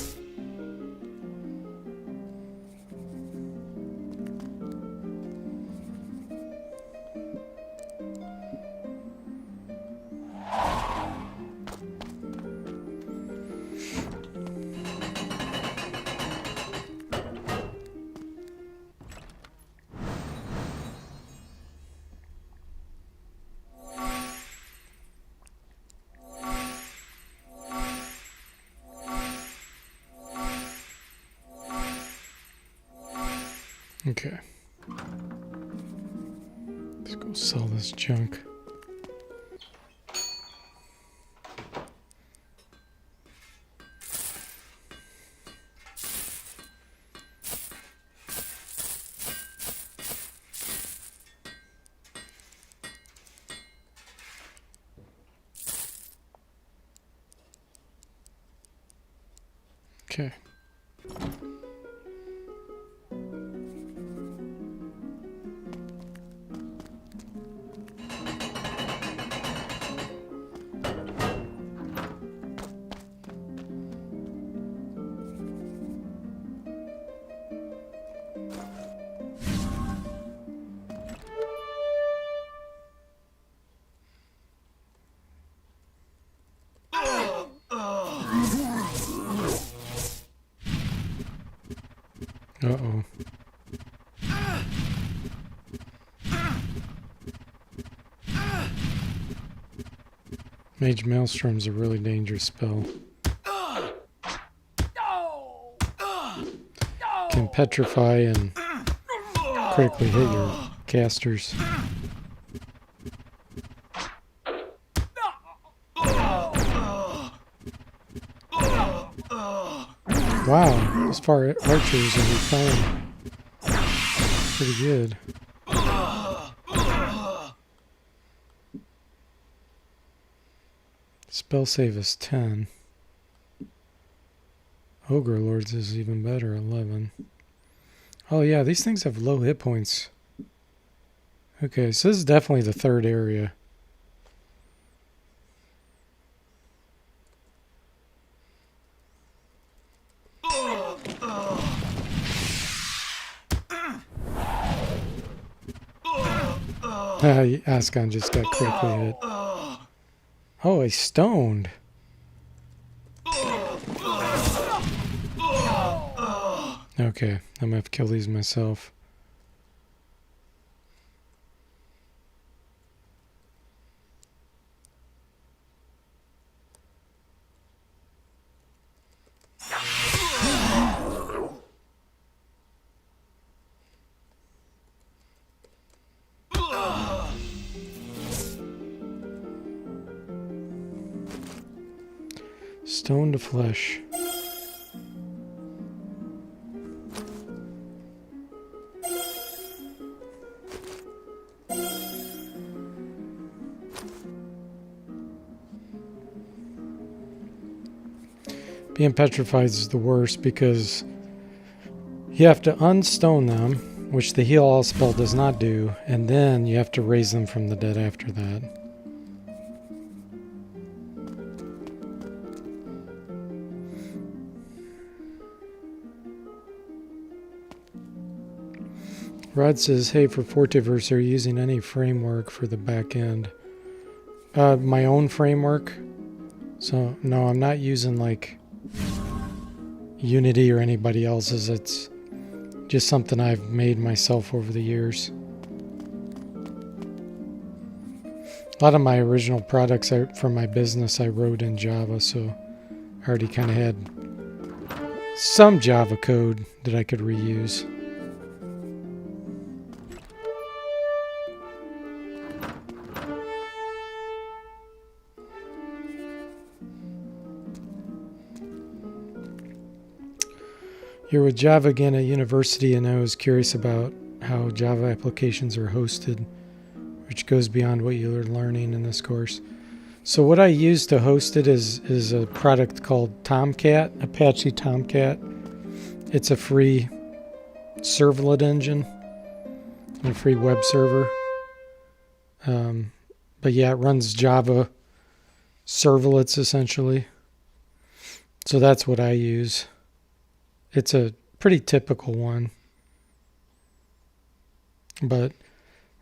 [SPEAKER 1] Okay. Let's go sell this junk. Okay. Uh-oh. Mage Maelstrom's a really dangerous spell. Can petrify and critically hit your casters. Wow, as far as archers are repelling pretty good. Spell save is 10. Ogre Lords is even better, 11. Oh yeah, these things have low hit points. Okay, so this is definitely the third area. Ascon just got critically hit. Oh, he's stoned. Okay, I'm gonna have to kill these myself. Stone to flesh. Being petrified is the worst because you have to unstone them, which the heal all spell does not do, and then you have to raise them from the dead after that. Rod says, hey, for Fortiverse, are you using any framework for the back end? My own framework. So, no, I'm not using, like, Unity or anybody else's. It's just something I've made myself over the years. A lot of my original products for my business I wrote in Java, so I already kind of had some Java code that I could reuse. You're with Java again at university, and I was curious about how Java applications are hosted, which goes beyond what you're learning in this course. So what I use to host it is a product called Tomcat, Apache Tomcat. It's a free servlet engine and a free web server. But yeah, it runs Java servlets essentially. So that's what I use. It's a pretty typical one. But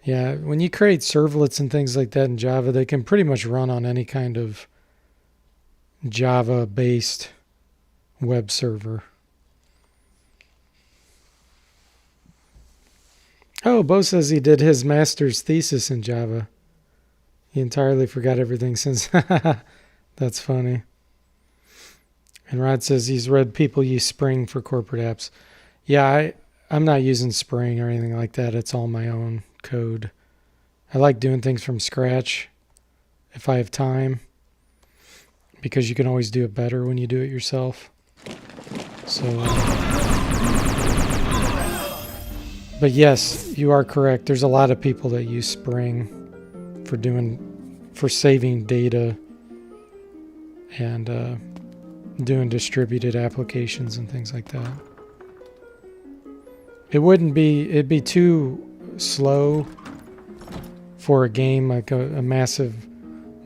[SPEAKER 1] yeah, when you create servlets and things like that in Java, they can pretty much run on any kind of Java-based web server. Oh, Bo says he did his master's thesis in Java. He entirely forgot everything since. That's funny. And Rod says he's read people use Spring for corporate apps. Yeah, I'm not using Spring or anything like that. It's all my own code. I like doing things from scratch if I have time, because you can always do it better when you do it yourself. So, but yes, you are correct. There's a lot of people that use Spring for saving data and doing distributed applications and things like that. It'd be too slow for a game like a massive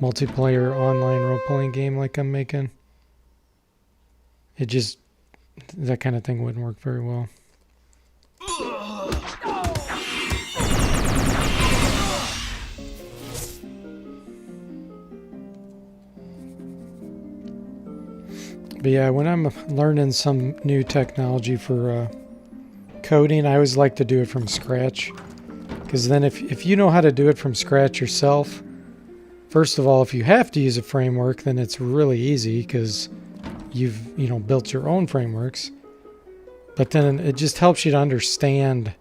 [SPEAKER 1] multiplayer online role-playing game like I'm making. That kind of thing wouldn't work very well. But yeah, when I'm learning some new technology for coding, I always like to do it from scratch. Because then if you know how to do it from scratch yourself, first of all, if you have to use a framework, then it's really easy because you've built your own frameworks. But then it just helps you to understand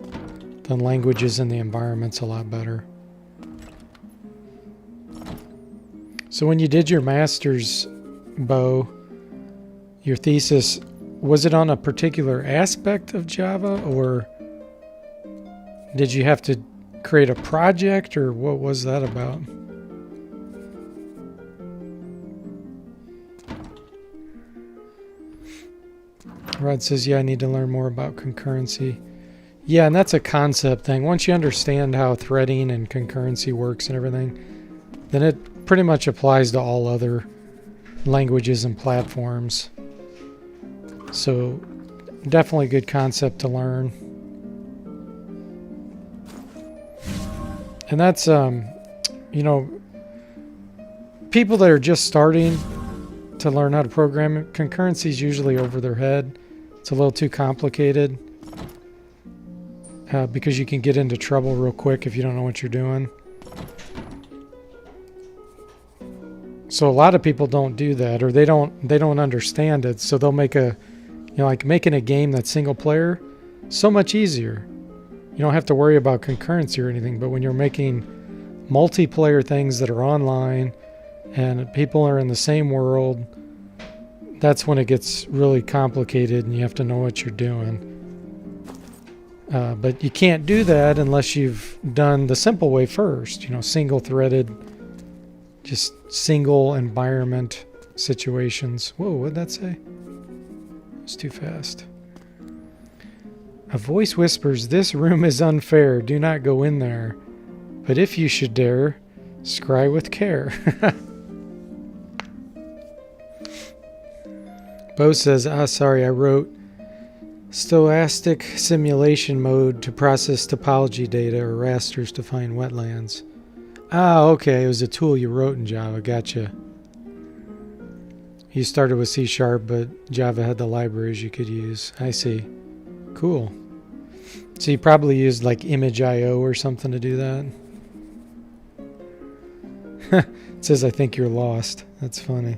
[SPEAKER 1] the languages and the environments a lot better. So when you did your master's, Bo, your thesis, was it on a particular aspect of Java, or did you have to create a project, or what was that about? Rod says, yeah, I need to learn more about concurrency. Yeah, and that's a concept thing. Once you understand how threading and concurrency works and everything, then it pretty much applies to all other languages and platforms. So definitely a good concept to learn. And that's, people that are just starting to learn how to program, concurrency is usually over their head. It's a little too complicated because you can get into trouble real quick if you don't know what you're doing. So a lot of people don't do that, or they don't understand it. So they'll make like making a game that's single player, so much easier. You don't have to worry about concurrency or anything. But when you're making multiplayer things that are online and people are in the same world, that's when it gets really complicated and you have to know what you're doing. But you can't do that unless you've done the simple way first, single threaded, just single environment situations. Whoa, what'd that say? It's too fast. A voice whispers, "This room is unfair. Do not go in there. But if you should dare, scry with care." Bo says, sorry, I wrote stochastic simulation mode to process topology data or rasters to find wetlands. Okay. It was a tool you wrote in Java. Gotcha. You started with C#, but Java had the libraries you could use. I see. Cool. So you probably used like Image.io or something to do that. It says, I think you're lost. That's funny.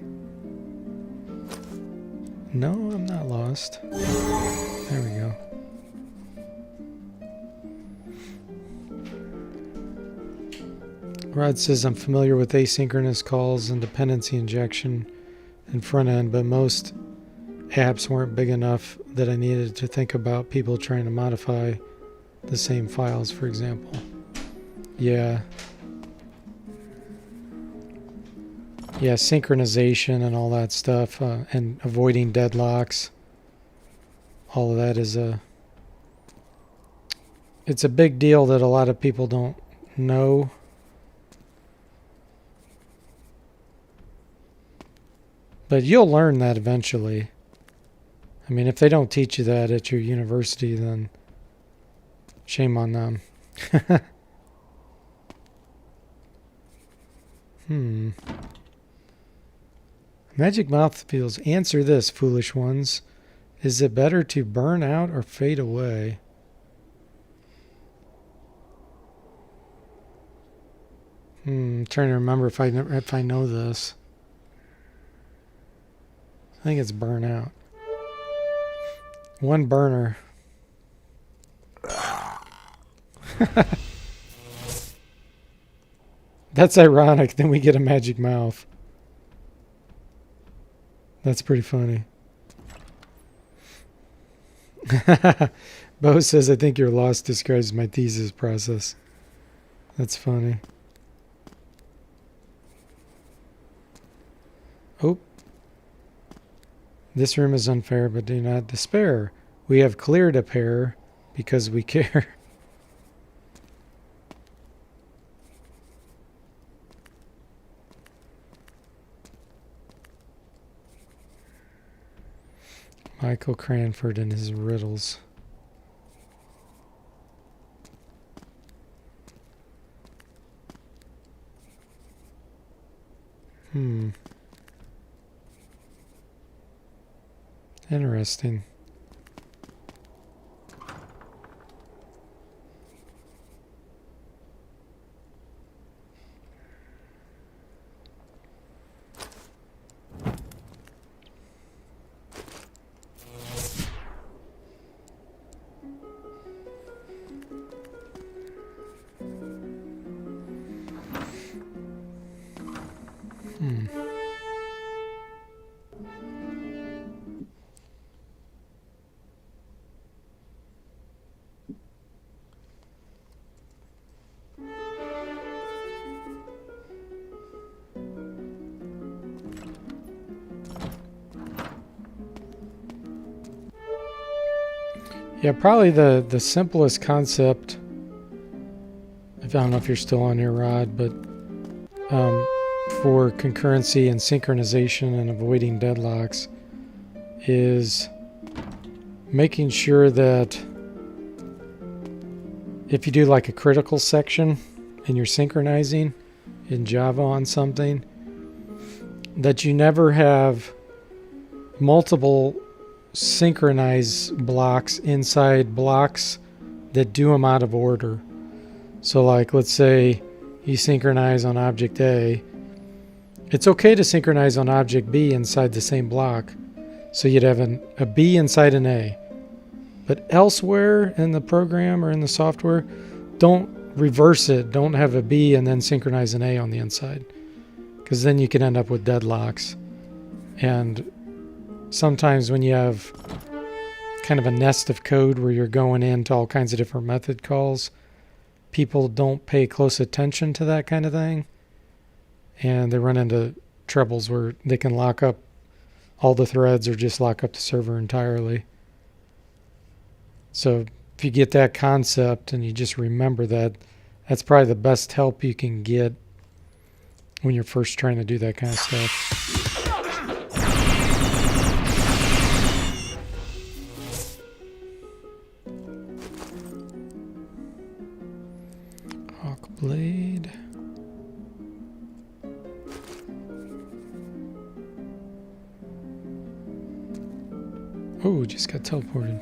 [SPEAKER 1] No, I'm not lost. There we go. Rod says, I'm familiar with asynchronous calls and dependency injection in front end, but most apps weren't big enough that I needed to think about people trying to modify the same files, for example. Yeah. Yeah, synchronization and all that stuff, and avoiding deadlocks. All of that is it's a big deal that a lot of people don't know. But you'll learn that eventually. I mean, if they don't teach you that at your university, then shame on them. Magic Mouth feels, answer this, foolish ones. Is it better to burn out or fade away? I'm trying to remember if I know this. I think it's burn out. One burner. That's ironic. Then we get a magic mouth. That's pretty funny. Bo says, I think your loss describes my thesis process. That's funny. Oh. This room is unfair, but do not despair. We have cleared a pair because we care. Michael Cranford and his riddles. Interesting. Yeah, probably the simplest concept, I don't know if you're still on here, Rod, but for concurrency and synchronization and avoiding deadlocks is making sure that if you do like a critical section and you're synchronizing in Java on something, that you never have multiple synchronize blocks inside blocks that do them out of order. So like, let's say you synchronize on object A. It's okay to synchronize on object B inside the same block. So you'd have a B inside an A. But elsewhere in the program or in the software, don't reverse it. Don't have a B and then synchronize an A on the inside. Because then you can end up with deadlocks. And sometimes when you have kind of a nest of code where you're going into all kinds of different method calls, people don't pay close attention to that kind of thing. And they run into troubles where they can lock up all the threads or just lock up the server entirely. So if you get that concept and you just remember that, that's probably the best help you can get when you're first trying to do that kind of stuff. Blade. Oh, just got teleported.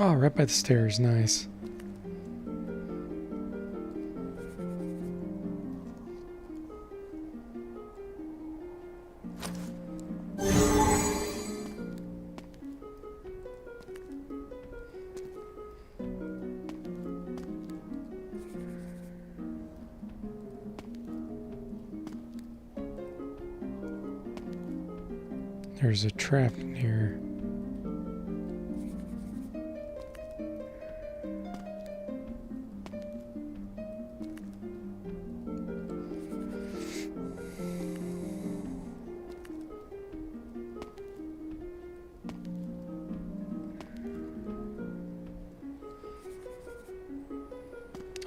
[SPEAKER 1] Oh, right by the stairs. Nice. There's a trap in here.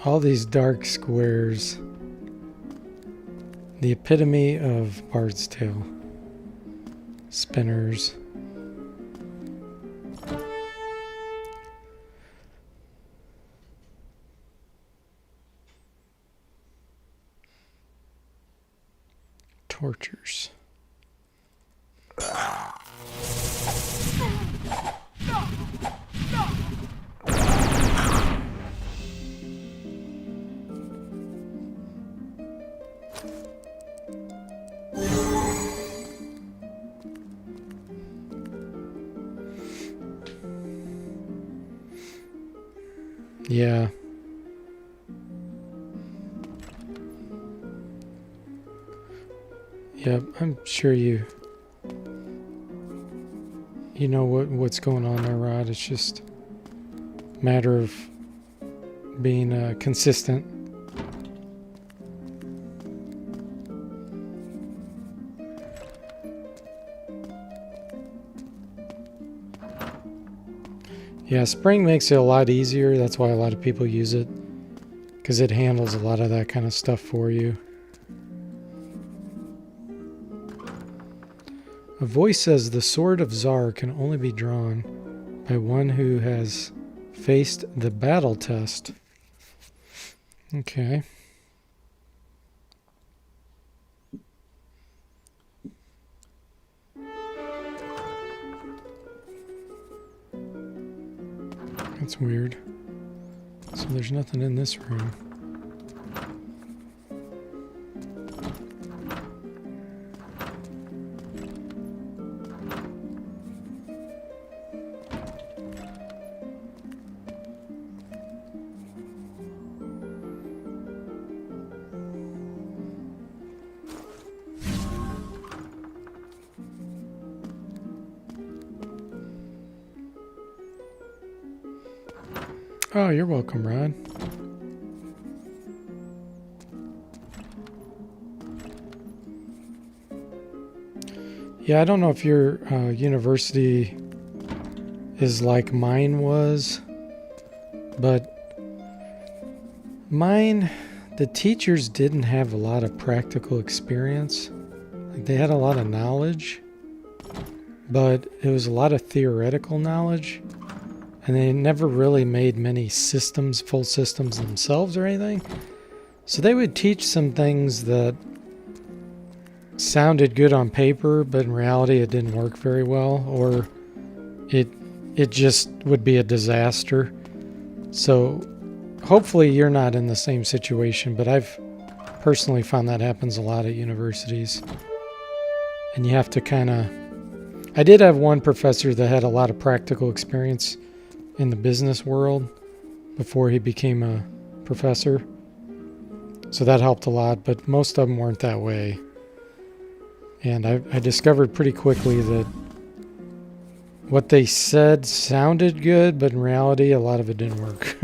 [SPEAKER 1] All these dark squares. The epitome of Bard's Tale. Spinners. Tortures. Yeah. Yep, I'm sure you know what's going on there, Rod. It's just a matter of being consistent. Yeah, Spring makes it a lot easier. That's why a lot of people use it, because it handles a lot of that kind of stuff for you. A voice says the Sword of Tsar can only be drawn by one who has faced the battle test. Okay. That's weird. So there's nothing in this room. Oh, you're welcome, Rod. Yeah, I don't know if your university is like mine was, but mine, the teachers didn't have a lot of practical experience. Like, they had a lot of knowledge, but it was a lot of theoretical knowledge. And they never really made many systems, full systems themselves or anything. So they would teach some things that sounded good on paper, but in reality it didn't work very well, or it just would be a disaster. So hopefully you're not in the same situation, but I've personally found that happens a lot at universities. And you have to kind of... I did have one professor that had a lot of practical experience in the business world before he became a professor. So that helped a lot, but most of them weren't that way. And I discovered pretty quickly that what they said sounded good, but in reality, a lot of it didn't work.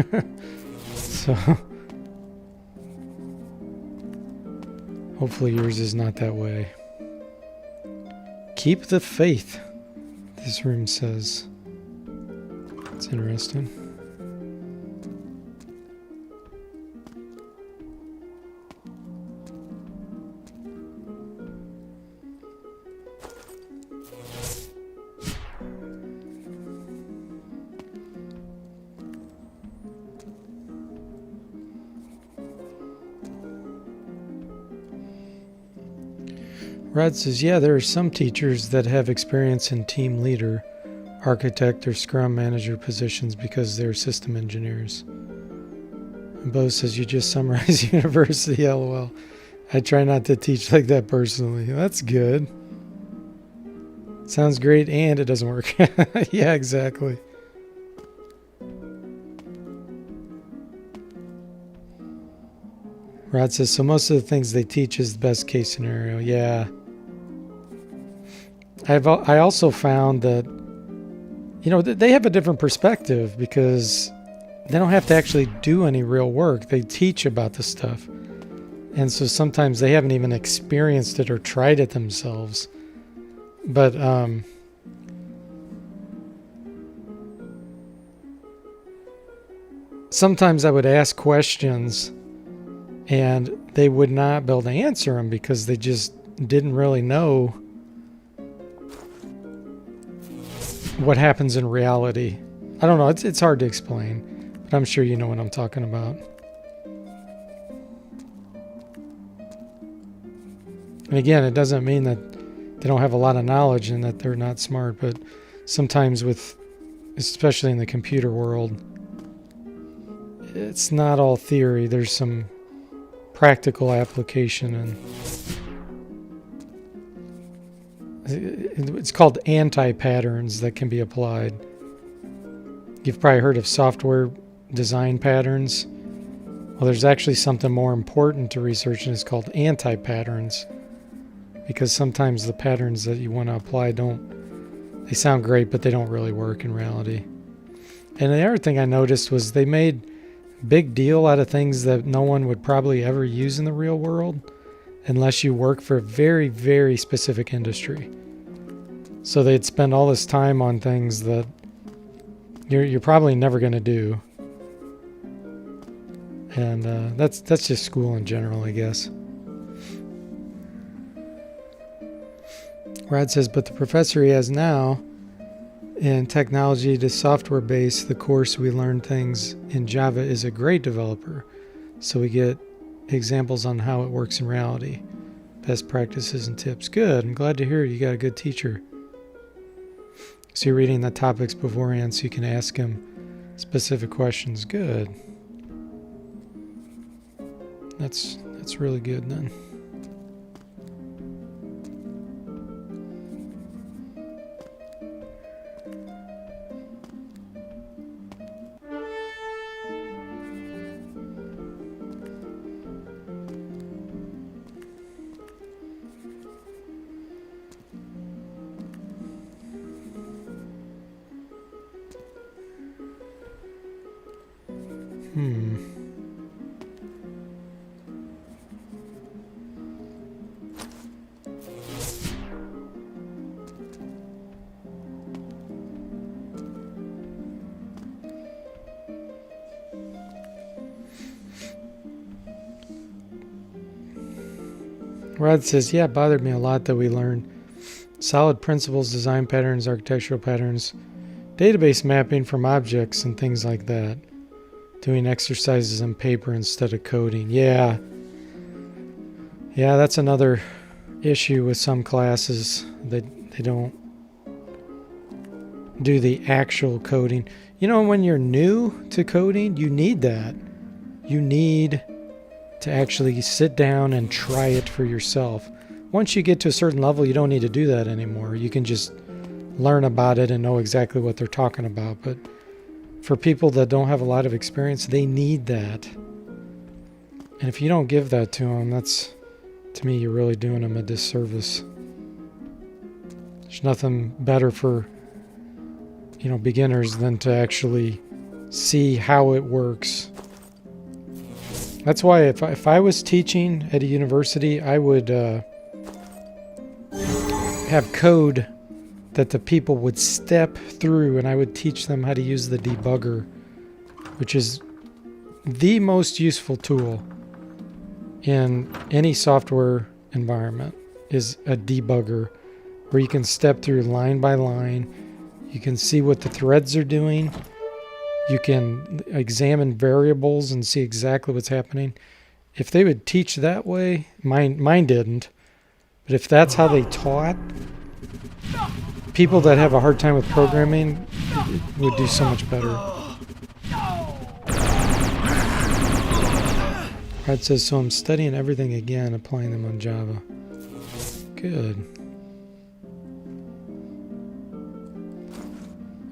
[SPEAKER 1] So hopefully yours is not that way. Keep the faith, this room says. That's interesting. Rod says, yeah, there are some teachers that have experience in team leader architect or scrum manager positions because they're system engineers. And Bo says, you just summarize university, LOL. I try not to teach like that personally. That's good. Sounds great, and it doesn't work. Yeah, exactly. Rod says, so most of the things they teach is the best case scenario. Yeah. I also found that, you know, they have a different perspective because they don't have to actually do any real work. They teach about the stuff. And so sometimes they haven't even experienced it or tried it themselves. But sometimes I would ask questions and they would not be able to answer them because they just didn't really know what happens in reality. I don't know. It's hard to explain, but I'm sure you know what I'm talking about. And again, it doesn't mean that they don't have a lot of knowledge and that they're not smart, but sometimes especially in the computer world, it's not all theory. There's some practical application, and it's called anti-patterns that can be applied. You've probably heard of software design patterns. Well, there's actually something more important to research, and it's called anti-patterns, because sometimes the patterns that you want to apply they sound great, but they don't really work in reality. And the other thing I noticed was they made big deal out of things that no one would probably ever use in the real world unless you work for a very, very specific industry. So they'd spend all this time on things that you're probably never going to do. And that's just school in general, I guess. Rod says, but the professor he has now in technology to software base, the course we learn things in Java is a great developer. So we get examples on how it works in reality. Best practices and tips. Good. I'm glad to hear you got a good teacher. So you're reading the topics beforehand so you can ask him specific questions. Good. That's really good then. Rod says, yeah, it bothered me a lot that we learned solid principles, design patterns, architectural patterns, database mapping from objects and things like that. Doing exercises on paper instead of coding. Yeah, that's another issue with some classes. They don't do the actual coding. You know, when you're new to coding, you need that. You need to actually sit down and try it for yourself. Once you get to a certain level, you don't need to do that anymore. You can just learn about it and know exactly what they're talking about. But for people that don't have a lot of experience, they need that. And if you don't give that to them, that's, to me, you're really doing them a disservice. There's nothing better for, beginners than to actually see how it works. That's why if I was teaching at a university, I would have code that the people would step through, and I would teach them how to use the debugger, which is the most useful tool in any software environment, is a debugger where you can step through line by line. You can see what the threads are doing. You can examine variables and see exactly what's happening. If they would teach that way, mine didn't, but if that's how they taught, people that have a hard time with programming would do so much better. Brad says, so I'm studying everything again, applying them on Java. Good.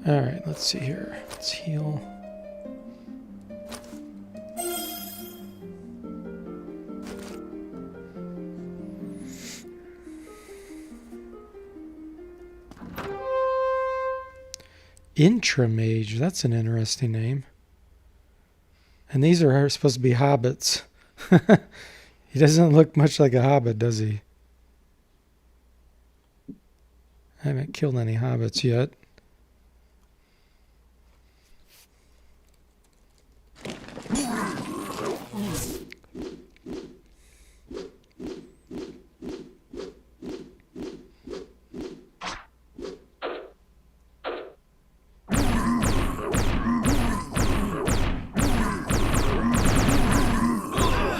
[SPEAKER 1] Alright, let's see here. Let's heal. Intramage, that's an interesting name. And these are supposed to be hobbits. He doesn't look much like a hobbit, does he? I haven't killed any hobbits yet.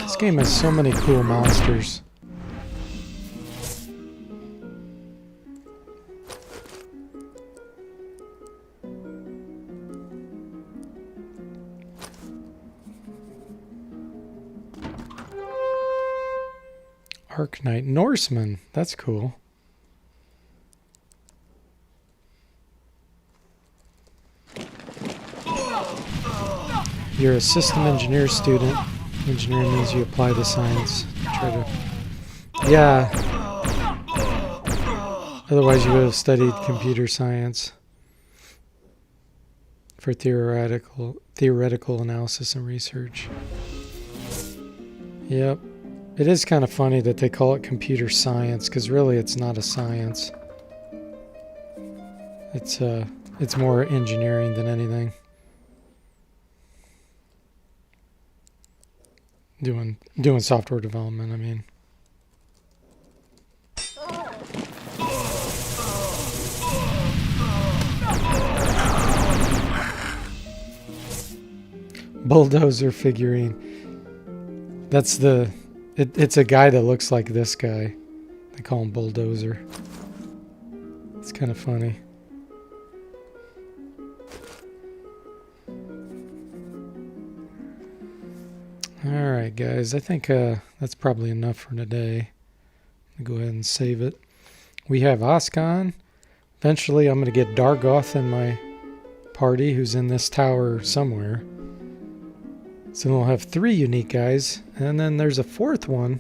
[SPEAKER 1] This game has so many cool monsters. Arknight Norseman, that's cool. You're a system engineer student. Engineering means you apply the science. Try to... Yeah. Otherwise you would have studied computer science for theoretical analysis and research. Yep. It is kind of funny that they call it computer science, because really it's not a science. It's more engineering than anything. Doing software development, I mean. Bulldozer figurine. That's the... It's a guy that looks like this guy. They call him Bulldozer. It's kind of funny. Alright guys, I think that's probably enough for today. I'll go ahead and save it. We have Oscon. Eventually I'm going to get Dargoth in my party, who's in this tower somewhere. So we'll have 3 unique guys, and then there's a 4th one.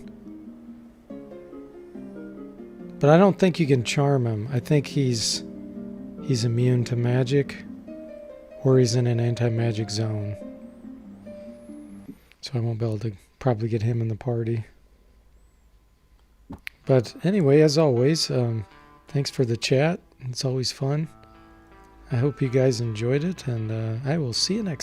[SPEAKER 1] But I don't think you can charm him. I think he's immune to magic, or he's in an anti-magic zone. So I won't be able to probably get him in the party. But anyway, as always, thanks for the chat. It's always fun. I hope you guys enjoyed it, and I will see you next time.